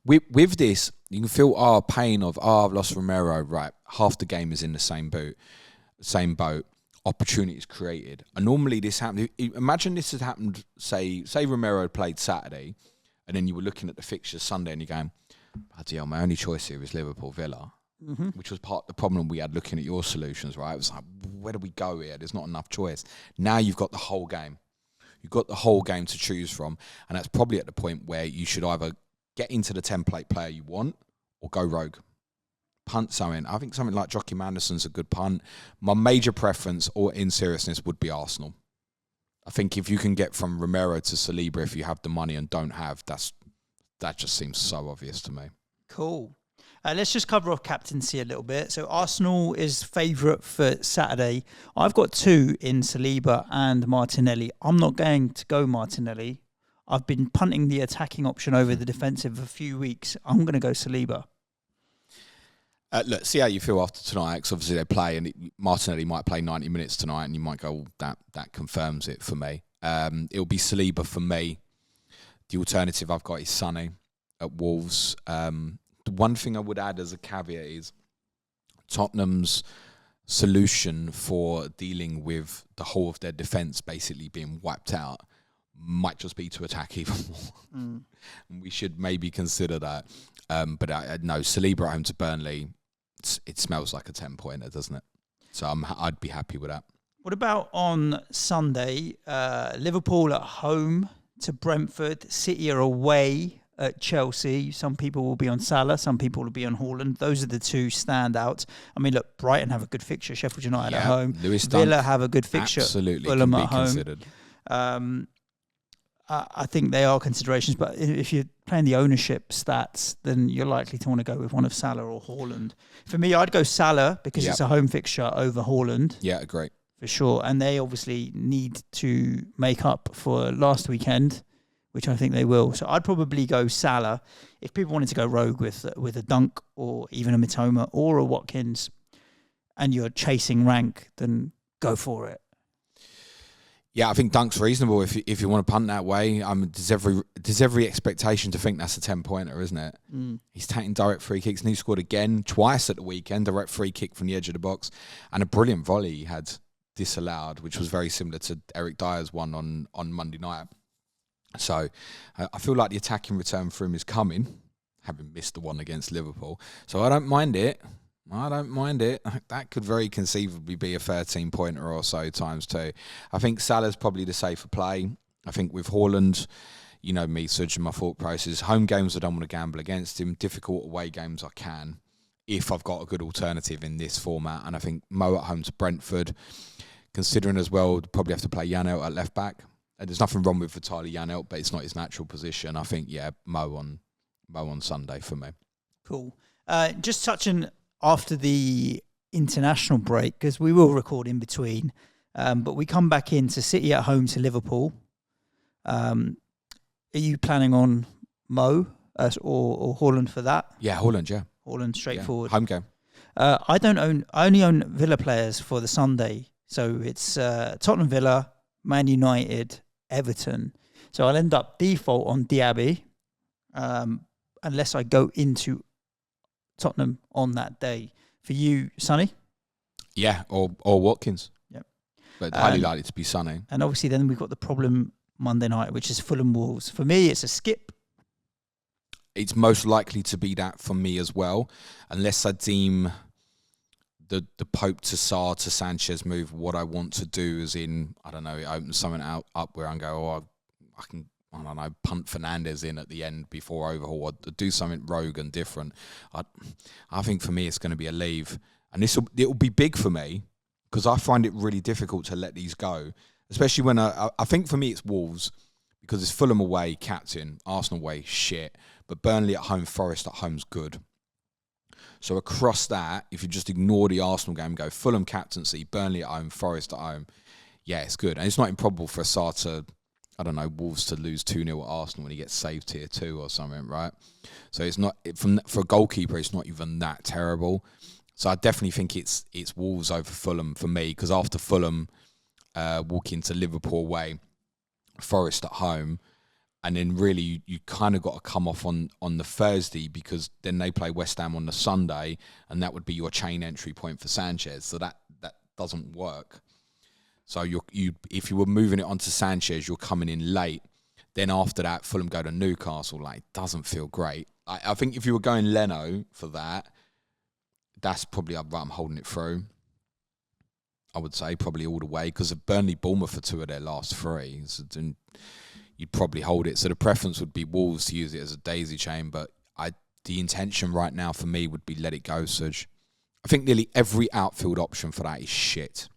With this, you can feel our pain of, I've lost Romero, right, half the game is in the same boat, opportunities created. And normally this happened, imagine this had happened, say Romero had played Saturday, and then you were looking at the fixtures Sunday and you're going, bloody hell, my only choice here is Liverpool-Villa. Mm-hmm. Which was part of the problem we had looking at your solutions, right? It was like, where do we go here? There's not enough choice. Now you've got the whole game. You've got the whole game to choose from. And that's probably at the point where you should either get into the template player you want or go rogue. Punt something. I think something like Joachim Anderson's a good punt. My major preference, or in seriousness, would be Arsenal. I think if you can get from Romero to Saliba, if you have the money and don't have, that just seems so obvious to me. Cool. Let's just cover off captaincy a little bit. So Arsenal is favourite for Saturday. I've got 2 in Saliba and Martinelli. I'm not going to go Martinelli. I've been punting the attacking option over the defensive for a few weeks. I'm going to go Saliba. Look, see how you feel after tonight, because obviously they play, and Martinelli might play 90 minutes tonight, and you might go, that confirms it for me. It'll be Saliba for me. The alternative I've got is Sonny at Wolves. The one thing I would add as a caveat is Tottenham's solution for dealing with the whole of their defence basically being wiped out might just be to attack even more. We should maybe consider that. But I know Saliba at home to Burnley, it smells like a 10-pointer, doesn't it? So I'd be happy with that. What about on Sunday? Liverpool at home to Brentford, City are away at Chelsea. Some people will be on Salah, some people will be on Haaland. Those are the 2 standouts. I mean, look, Brighton have a good fixture, Sheffield United at home. Villa have a good fixture, absolutely Fulham at home. Considered. I think they are considerations, but if you're playing the ownership stats, then you're likely to want to go with one of Salah or Haaland. For me, I'd go Salah because it's a home fixture over Haaland. Yeah, great. For sure. And they obviously need to make up for last weekend, which I think they will. So I'd probably go Salah. If people wanted to go rogue with a Dunk or even a Mitoma or a Watkins, and you're chasing rank, then go for it. Yeah, I think Dunk's reasonable if you want to punt that way. There's every expectation to think that's a 10-pointer, isn't it? He's taking direct free kicks, and he scored again twice at the weekend, direct free kick from the edge of the box, and a brilliant volley he had disallowed, which was very similar to Eric Dyer's one on Monday night. So I feel like the attacking return for him is coming, having missed the one against Liverpool. So I don't mind it. That could very conceivably be a 13-pointer or so times 2. I think Salah's probably the safer play. I think with Haaland, you know me, Suj, and my thought process, home games I don't want to gamble against him. Difficult away games I can, if I've got a good alternative in this format. And I think Mo at home to Brentford, considering as well, probably have to play Janelt at left back. And there's nothing wrong with Vitaly Janelt, but it's not his natural position. I think, Mo on Sunday for me. Cool. Just touching after the international break, because we will record in between, but we come back into City at home to Liverpool. Are you planning on Mo or Haaland for that? Yeah, Haaland, yeah. Haaland, straightforward. Yeah, home game. I only own Villa players for the Sunday. So it's Tottenham Villa, Man United, Everton. So I'll end up default on Diaby, unless I go into Tottenham on that day. For you, Sonny? Yeah, or Watkins. Yep. But highly likely to be Sonny. And obviously then we've got the problem Monday night, which is Fulham-Wolves. For me, it's a skip it's most likely to be that for me as well, unless I deem the Pope to Sarr to Sanchez move what I want to do, as in, I don't know, open something up where I go, I can, I don't know, punt Fernandes in at the end before overhaul, or do something rogue and different. I think for me it's going to be a leave, and it'll be big for me because I find it really difficult to let these go, especially when I think for me it's Wolves, because it's Fulham away, captain, Arsenal away, shit, but Burnley at home, Forest at home's good. So across that, if you just ignore the Arsenal game, go Fulham captaincy, Burnley at home, Forest at home, yeah, it's good. And it's not improbable for Sarr to, I don't know, Wolves to lose 2-0 at Arsenal when he gets saved tier 2 or something, right? So it's not, for a goalkeeper, it's not even that terrible. So I definitely think it's Wolves over Fulham for me, because after Fulham, walk into Liverpool away, Forest at home, and then really you kind of got to come off on the Thursday, because then they play West Ham on the Sunday, and that would be your chain entry point for Sanchez. So that doesn't work. So if you were moving it onto Sanchez, you're coming in late. Then after that, Fulham go to Newcastle. Like, doesn't feel great. I think if you were going Leno for that, that's probably I'm holding it through. I would say probably all the way, because of Burnley, Bournemouth for 2 of their last 3. So you'd probably hold it. So the preference would be Wolves to use it as a daisy chain, but the intention right now for me would be let it go, Suj. I think nearly every outfield option for that is shit.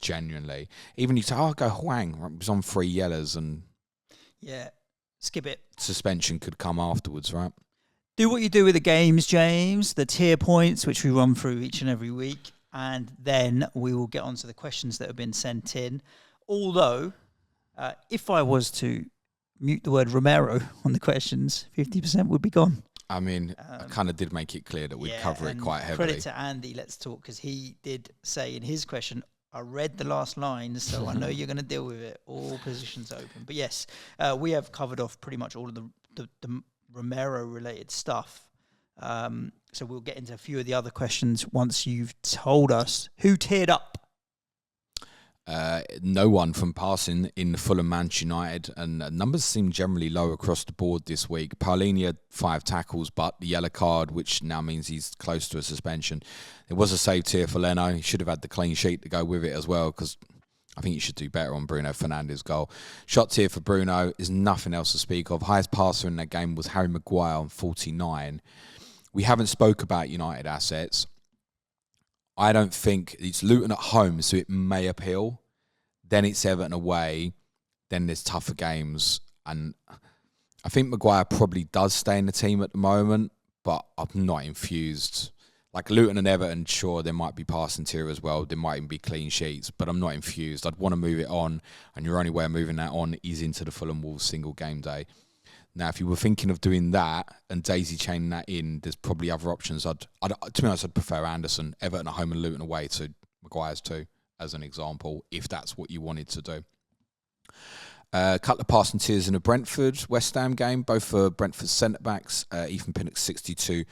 Genuinely. Even you say, I'll go Hwang. It was on 3 yellows, and yeah, skip it. Suspension could come afterwards, right? Do what you do with the games, James, the tier points, which we run through each and every week, and then we will get on to the questions that have been sent in. Although, if I was to mute the word Romero on the questions, 50% would be gone. I mean, I kind of did make it clear that we'd cover it quite heavily. Credit to Andy, let's talk, because he did say in his question, I read the last line, so I know you're going to deal with it. All positions open. But yes, we have covered off pretty much all of the Romero-related stuff. So we'll get into a few of the other questions once you've told us who tiered up. No one from passing in Fulham, Manchester United, and numbers seem generally low across the board this week. Paulini had 5 tackles, but the yellow card, which now means he's close to a suspension. There was a save tier for Leno. He should have had the clean sheet to go with it as well, because I think you should do better on Bruno Fernandes' goal. Shot tier for Bruno is nothing else to speak of. Highest passer in that game was Harry Maguire on 49. We haven't spoke about United assets. I don't think it's Luton at home, so it may appeal. Then it's Everton away. Then there's tougher games. And I think Maguire probably does stay in the team at the moment, but I'm not infused. Like Luton and Everton, sure, there might be passing tier as well. There might even be clean sheets, but I'm not infused. I'd want to move it on, and your only way of moving that on is into the Fulham-Wolves single game day. Now, if you were thinking of doing that and daisy chaining that in, there's probably other options. To be honest, I'd prefer Anderson, Everton at home and Luton away to Maguire's 2, as an example, if that's what you wanted to do. A couple of passing tiers in a Brentford West Ham game, both for Brentford centre-backs, Ethan Pinnock 62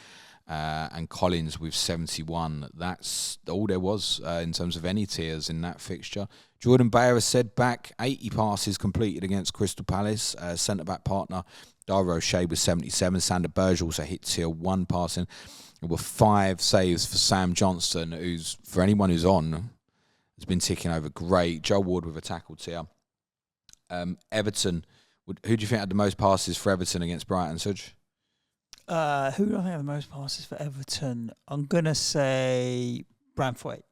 and Collins with 71. That's all there was in terms of any tiers in that fixture. Jordan Bayer has said back, 80 passes completed against Crystal Palace. Centre-back partner Dara O'Shea with 77. Sander Berge also hit tier 1 passing. There were 5 saves for Sam Johnston, who's, for anyone who's on, has been ticking over great. Joe Ward with a tackle tier. Everton, who do you think had the most passes for Everton against Brighton, Suj? Who do I think had the most passes for Everton? I'm going to say Branthwaite.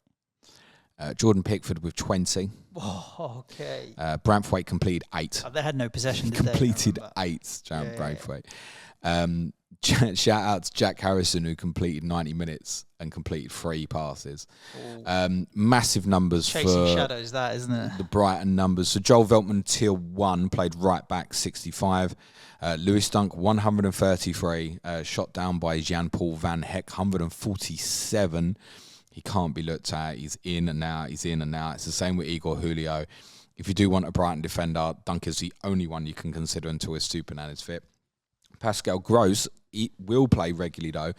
Jordan Pickford with 20. Oh, okay. Branthwaite completed 8. They had no possession, did completed 8, Branthwaite. Shout out to Jack Harrison, who completed 90 minutes and completed 3 passes. Massive numbers Chasing for shadows, that, isn't it? The Brighton numbers. So Joel Veltman, tier 1, played right back, 65. Lewis Dunk, 133. Shot down by Jean-Paul Van Heck, 147. He can't be looked at. He's in and out. He's in and out. It's the same with Igor Julio. If you do want a Brighton defender, Dunk is the only one you can consider until his Superman is fit. Pascal Gross, he will play regularly though.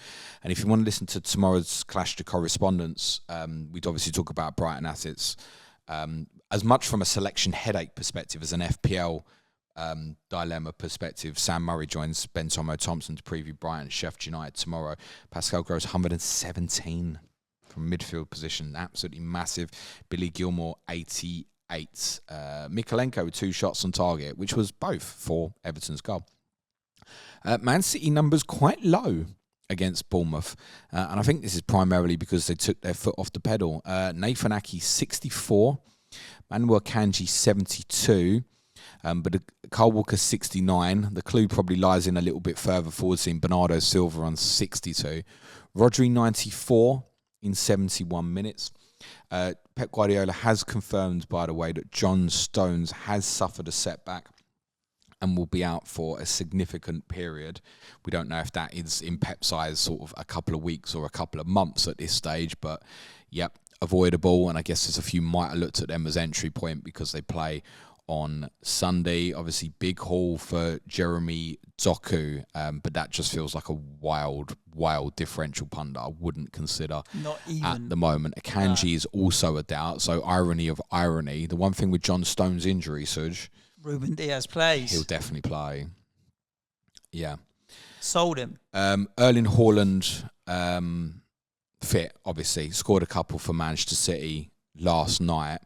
And if you want to listen to tomorrow's Clash to Correspondents, we'd obviously talk about Brighton assets. As much from a selection headache perspective as an FPL dilemma perspective, Sam Murray joins Ben Thompson to preview Brighton Sheffield United tomorrow. Pascal Gross 117 from midfield position, absolutely massive. Billy Gilmore 88. Mikolenko with 2 shots on target, which was both for Everton's goal. Man City numbers quite low against Bournemouth, and I think this is primarily because they took their foot off the pedal. Nathan Ake 64, Manuel Kanji 72. But Carl Walker 69. The clue probably lies in a little bit further forward, seeing Bernardo Silva on 62. Rodri 94 in 71 minutes. Pep Guardiola has confirmed, by the way, that John Stones has suffered a setback and will be out for a significant period. We don't know if that is in Pep's eyes sort of a couple of weeks or a couple of months at this stage, but yep, avoidable. And I guess there's a few might have looked at them as entry point because they play on Sunday. Obviously, big haul for Jeremy Doku, but that just feels like a wild differential punt that I wouldn't consider not even at the moment. Akanji is also a doubt, so irony of irony. The one thing with John Stone's injury, Suj, Ruben Diaz plays. He'll definitely play. Yeah. Sold him. Erling Haaland, fit, obviously. Scored a couple for Manchester City last night.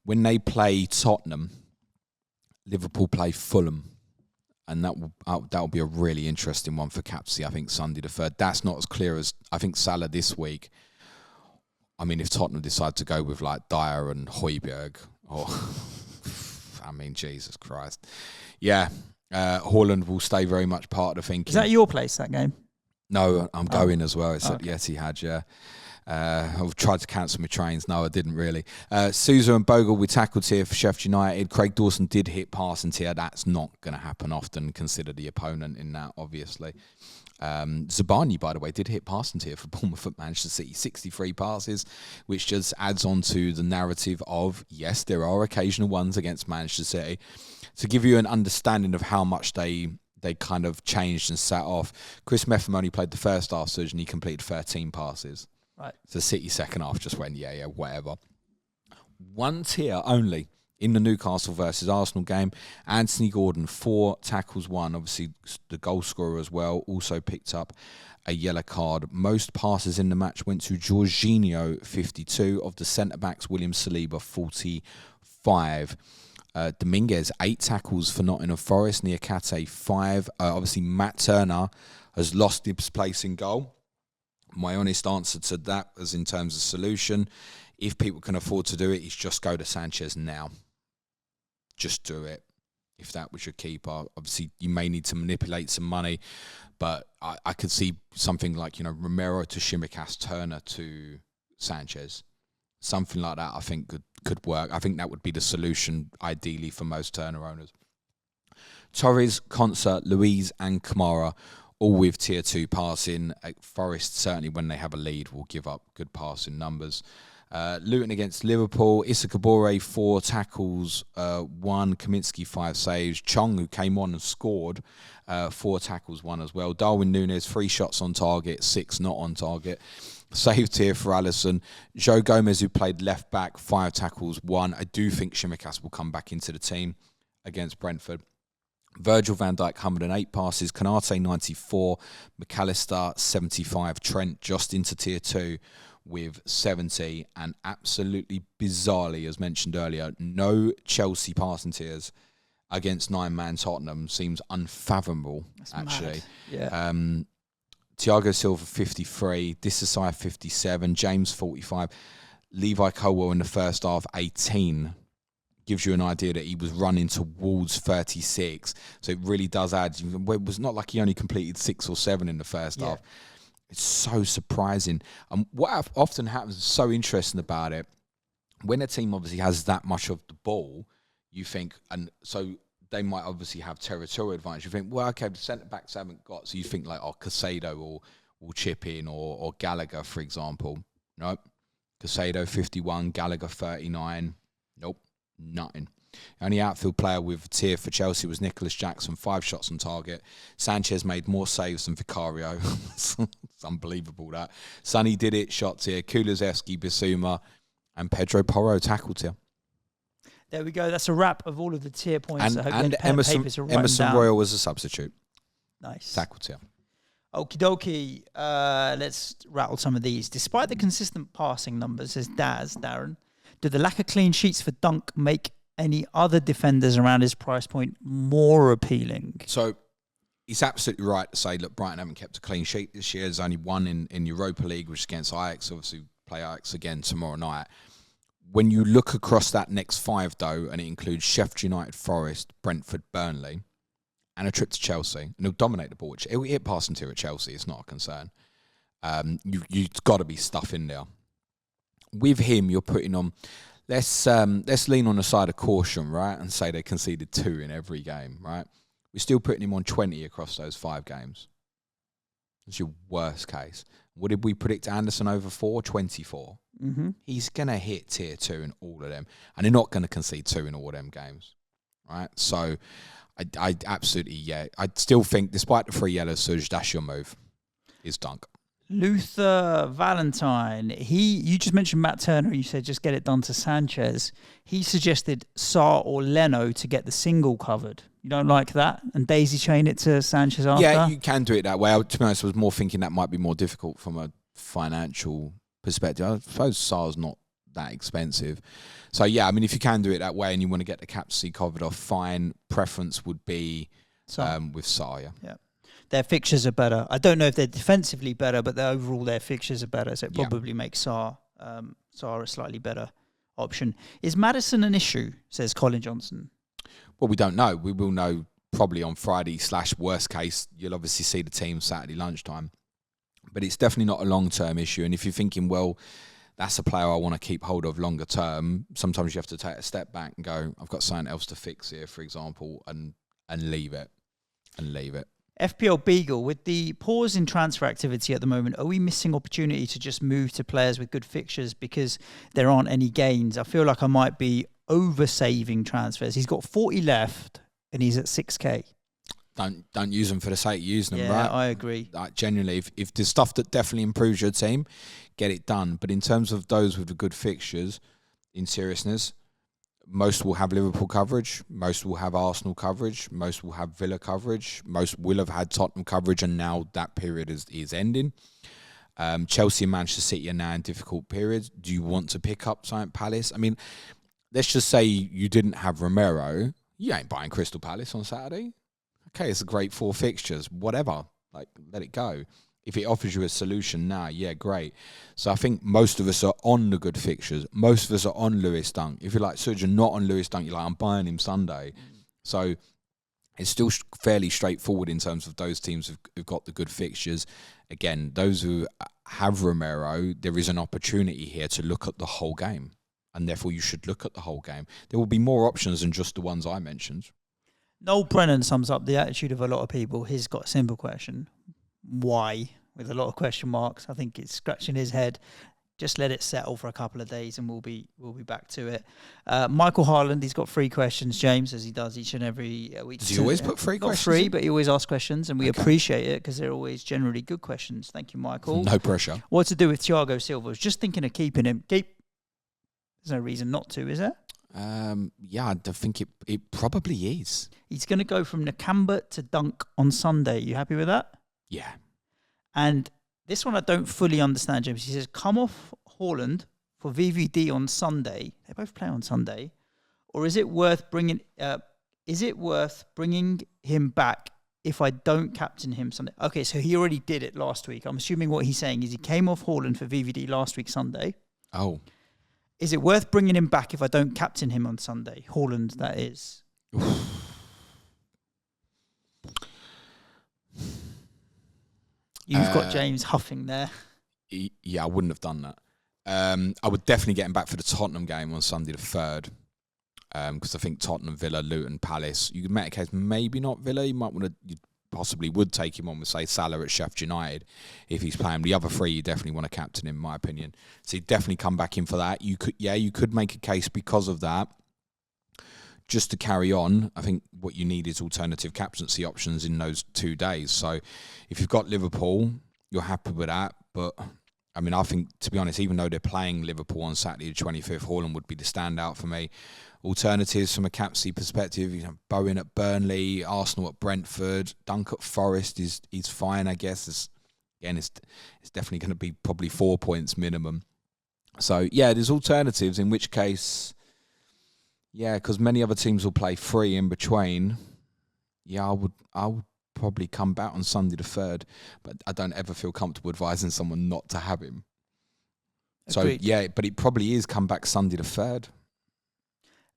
When they play Tottenham, Liverpool play Fulham, and that will be a really interesting one for captaincy. I think Sunday the 3rd. That's not as clear as I think Salah this week. I mean, if Tottenham decide to go with like Dyer and Højbjerg, I mean, Jesus Christ, yeah, Haaland will stay very much part of the thinking. Is that your place, that game? No, I'm going as well. It's at the Etihad, yeah. I've tried to cancel my trains. No, I didn't really. Sousa and Bogle, we tackled here for Sheffield United. Craig Dawson did hit passing tier. That's not going to happen often. Consider the opponent in that, obviously. Zabani, by the way, did hit passing tier for Bournemouth at Manchester City. 63 passes, which just adds on to the narrative of, yes, there are occasional ones against Manchester City. To give you an understanding of how much they kind of changed and sat off, Chris Meffam only played the first half, Suj, and he completed 13 passes. Right. So City second half just went, yeah, whatever. 1 tier only in the Newcastle versus Arsenal game. Anthony Gordon, 4 tackles, 1. Obviously, the goal scorer as well, also picked up a yellow card. Most passes in the match went to Jorginho, 52. Of the centre-backs, William Saliba, 45. Dominguez, 8 tackles for Nottingham Forest. Niakate, 5. Obviously, Matt Turner has lost his place in goal. My honest answer to that is in terms of solution, if people can afford to do it, is just go to Sanchez now. Just do it. If that was your keeper, obviously you may need to manipulate some money, but I could see something like, Romero to Shimikas, Turner to Sanchez. Something like that I think could work. I think that would be the solution ideally for most Turner owners. Torres, Concert, Louise and Kamara, all with tier 2 passing. Forest, certainly when they have a lead, will give up good passing numbers. Luton against Liverpool. Issa Kabore, 4 tackles, 1. Kaminsky, 5 saves. Chong, who came on and scored, 4 tackles, 1 as well. Darwin Núñez, 3 shots on target, 6 not on target. Saved here for Alisson. Joe Gomez, who played left back, 5 tackles, 1. I do think Shimikas will come back into the team against Brentford. Virgil van Dijk, 108 passes. Konate, 94. McAllister, 75. Trent just into tier 2 with 70. And absolutely bizarrely, as mentioned earlier, no Chelsea passing tiers against 9-man Tottenham seems unfathomable. That's actually. Mad. Yeah. Thiago Silva, 53. Disasai, 57. James, 45. Levi Colwell in the first half, 18. Gives you an idea that he was running towards 36. So it really does add. It was not like he only completed 6 or 7 in the first half. It's so surprising. What often happens, so interesting about it, when a team obviously has that much of the ball, you think, and so they might obviously have territorial advantage. You think, well, okay, the centre-backs haven't got, so you think like, Casado will chip in, or Gallagher, for example. Nope. Casado, 51, Gallagher, 39. Nope. Nothing. Only outfield player with a tier for Chelsea was Nicholas Jackson, 5 shots on target. Sanchez made more saves than Vicario. It's unbelievable that. Sonny did it, shot tier. Kulusevski, Bissouma, and Pedro Porro tackled tier. There we go. That's a wrap of all of the tier points. And Emerson Royal was a substitute. Nice. Tackle tier. Okie dokie. Let's rattle some of these. Despite the consistent passing numbers, says Darren, did the lack of clean sheets for Dunk make any other defenders around his price point more appealing? So he's absolutely right to say, look, Brighton haven't kept a clean sheet this year. There's only one in Europa League, which is against Ajax. Obviously, play Ajax again tomorrow night. When you look across that next 5, though, and it includes Sheffield United, Forest, Brentford, Burnley, and a trip to Chelsea, and he'll dominate the ball. He'll hit passing tier at Chelsea. It's not a concern. You've got to be stuff in there. With him, you're putting on. Let's lean on the side of caution, right, and say they conceded 2 in every game, right? We're still putting him on 20 across those 5 games. That's your worst case. What did we predict Anderson over 4? 24. Mm-hmm. He's going to hit tier 2 in all of them. And they're not going to concede 2 in all of them games. Right? So, I absolutely, yeah. I still think, despite the 3 yellows, Suj, that's your move. Is Dunk. Luther Valentine. You just mentioned Matt Turner. You said just get it done to Sanchez. He suggested Sarr or Leno to get the single covered. You don't like that? And daisy chain it to Sanchez after? Yeah, you can do it that way. To be honest, I was more thinking that might be more difficult from a financial perspective. I suppose Sarr's not that expensive. So, yeah, I mean, if you can do it that way and you want to get the captaincy covered off, fine. Preference would be with Sarr, yeah. Their fixtures are better. I don't know if they're defensively better, but overall their fixtures are better. So it probably makes Sarr a slightly better option. Is Maddison an issue, says Colin Johnson? Well, we don't know. We will know probably on Friday / worst case. You'll obviously see the team Saturday lunchtime. But it's definitely not a long-term issue. And if you're thinking, well, that's a player I want to keep hold of longer term, sometimes you have to take a step back and go, I've got something else to fix here, for example, and leave it. FPL Beagle, with the pause in transfer activity at the moment, are we missing opportunity to just move to players with good fixtures because there aren't any gains? I feel like I might be over-saving transfers. He's got 40 left and he's at 6k. Don't use them for the sake of using them, right? Yeah, I agree. Like, genuinely, if there's stuff that definitely improves your team, get it done. But in terms of those with the good fixtures, in seriousness, most will have Liverpool coverage, most will have Arsenal coverage, most will have Villa coverage, most will have had Tottenham coverage, and now that period is ending. Chelsea and Manchester City are now in difficult periods. Do you want to pick up St. Palace? I mean, let's just say you didn't have Romero. You ain't buying Crystal Palace on Saturday. Okay, it's a great 4 fixtures, whatever. Like, let it go. If it offers you a solution now, yeah, great. So I think most of us are on the good fixtures. Most of us are on Lewis Dunk. If you're like, Suj, you're not on Lewis Dunk, you're like, I'm buying him Sunday. So it's still fairly straightforward in terms of those teams who've got the good fixtures. Again, those who have Romero, there is an opportunity here to look at the whole game. And therefore, you should look at the whole game. There will be more options than just the ones I mentioned. Noel Brennan sums up the attitude of a lot of people. He's got a simple question. Why? With a lot of question marks. I think it's scratching his head. Just let it settle for a couple of days and we'll be back to it. Michael Harland, he's got 3 questions, James, as he does each and every week. Does he always put 3 questions? Not 3, but he always asks questions, and we appreciate it because they're always generally good questions. Thank you, Michael. No pressure. What to do with Thiago Silva? I was just thinking of keeping him. There's no reason not to, is there? Yeah, I think it probably is. He's going to go from Nakamba to Dunk on Sunday. You happy with that? Yeah. And this one I don't fully understand, James. He says, come off Haaland for VVD on Sunday. They both play on Sunday. Or is it worth bringing him back if I don't captain him Sunday? Okay, so he already did it last week. I'm assuming what he's saying is he came off Haaland for VVD last week Sunday. Oh. Is it worth bringing him back if I don't captain him on Sunday? Haaland, that is. You've got James huffing there. Yeah, I wouldn't have done that. I would definitely get him back for the Tottenham game on Sunday the 3rd. Because I think Tottenham, Villa, Luton, Palace. You could make a case, maybe not Villa. You might want to, you possibly would take him on with, say, Salah at Sheffield United if he's playing. The other 3, you definitely want to captain him, in my opinion. So he'd definitely come back in for that. You could make a case because of that. Just to carry on, I think what you need is alternative captaincy options in those 2 days. So if you've got Liverpool, you're happy with that. But I mean, I think, to be honest, even though they're playing Liverpool on Saturday the 25th, Haaland would be the standout for me. Alternatives from a captaincy perspective, Bowen at Burnley, Arsenal at Brentford, Dunk at Forest he's fine, I guess. It's definitely going to be probably 4 points minimum. So, yeah, there's alternatives, in which case, yeah, because many other teams will play free in between. Yeah, I would probably come back on Sunday the 3rd, but I don't ever feel comfortable advising someone not to have him. Agreed. So, yeah, but it probably is come back Sunday the 3rd.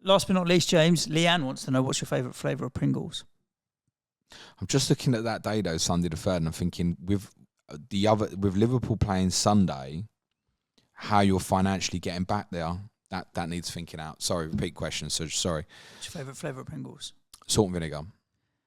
Last but not least, James, Leanne wants to know, what's your favourite flavour of Pringles? I'm just looking at that day, though, Sunday the 3rd, and I'm thinking, with Liverpool playing Sunday, how you're financially getting back there, that needs thinking out. Sorry, repeat question, so sorry. What's your favourite flavour of Pringles? Salt and vinegar.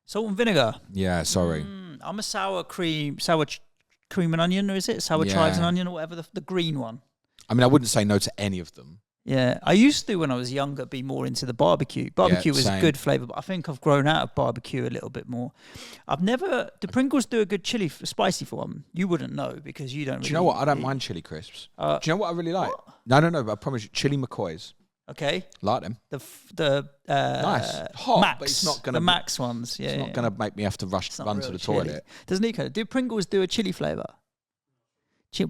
Salt and vinegar? Yeah, sorry. I'm a sour cream and onion, or is it? Sour chives and onion, or whatever, the green one. I mean, I wouldn't say no to any of them. Yeah, I used to, when I was younger, be more into the barbecue. Barbecue was a good flavour, but I think I've grown out of barbecue a little bit more. Do Pringles do a good chili, spicy for one? You wouldn't know because you don't really. Do you know what? I don't mind chili crisps. Do you know what I really like? What? No, but I promise you, chili McCoys. Okay. Like them. The nice. Hot, Max, but it's not going to... The Max ones, yeah. It's not going to make me have to run to the toilet. Doesn't it? Do Pringles do a chili flavour?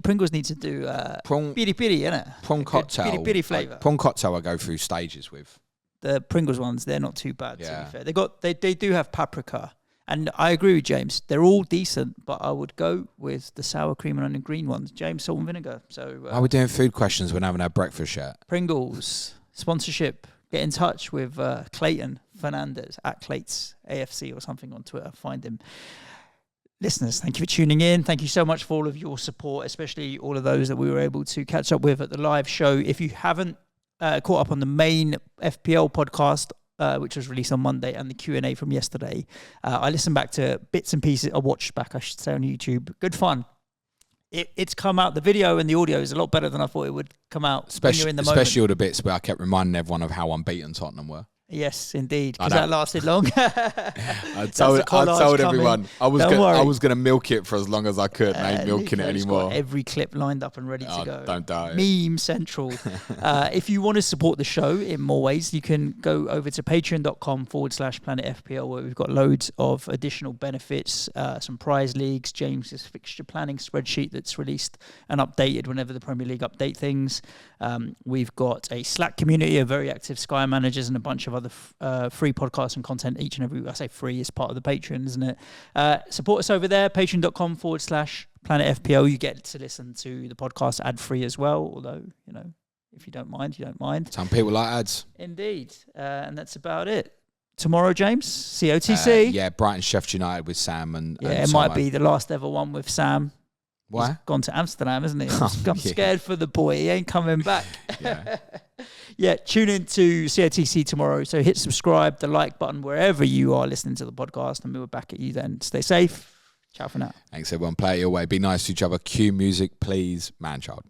Pringles need to do piri piri, innit? Prawn cocktail. Piri piri flavour. Prawn cocktail I go through stages with. The Pringles ones, they're not too bad, to be fair. They do have paprika. And I agree with James. They're all decent, but I would go with the sour cream and onion green ones. James, salt and vinegar. So are we doing food questions when having our breakfast yet? Pringles, sponsorship. Get in touch with Clayton Fernandez at Clates AFC or something on Twitter. Find him. Listeners, thank you for tuning in. Thank you so much for all of your support, especially all of those that we were able to catch up with at the live show. If you haven't caught up on the main FPL podcast, which was released on Monday, and the Q&A from yesterday, I listened back to bits and pieces. I watched back, I should say, on YouTube. Good fun. It's come out. The video and the audio is a lot better than I thought it would come out when you're in the moment. Especially all the bits where I kept reminding everyone of how unbeaten Tottenham were. Yes, indeed, because that lasted long. I told everyone I was going to milk it for as long as I could. I ain't milking it anymore. Got every clip lined up and ready to go. Don't die. Meme central. If you want to support the show in more ways, you can go over to patreon.com/planetfpl, where we've got loads of additional benefits, some prize leagues, James's fixture planning spreadsheet that's released and updated whenever the Premier League update things. We've got a Slack community of very active Sky managers and a bunch of other free podcasts and content each and every. I say free is part of the Patreon, isn't it? Support us over there, patreon.com/planetfpl. You get to listen to the podcast ad free as well, although, if you don't mind, you don't mind. Some people like ads. Indeed. And that's about it. Tomorrow, James, COTC. Brighton Sheffield United with Sam and it might be the last ever one with Sam. Why? He's gone to Amsterdam, isn't he? I'm scared for the boy. He ain't coming back. Tune in to COTC tomorrow. So hit subscribe, the like button, wherever you are listening to the podcast, and we'll back at you then. Stay safe. Ciao for now. Thanks, everyone. Play it your way. Be nice to each other. Cue music, please. Man child.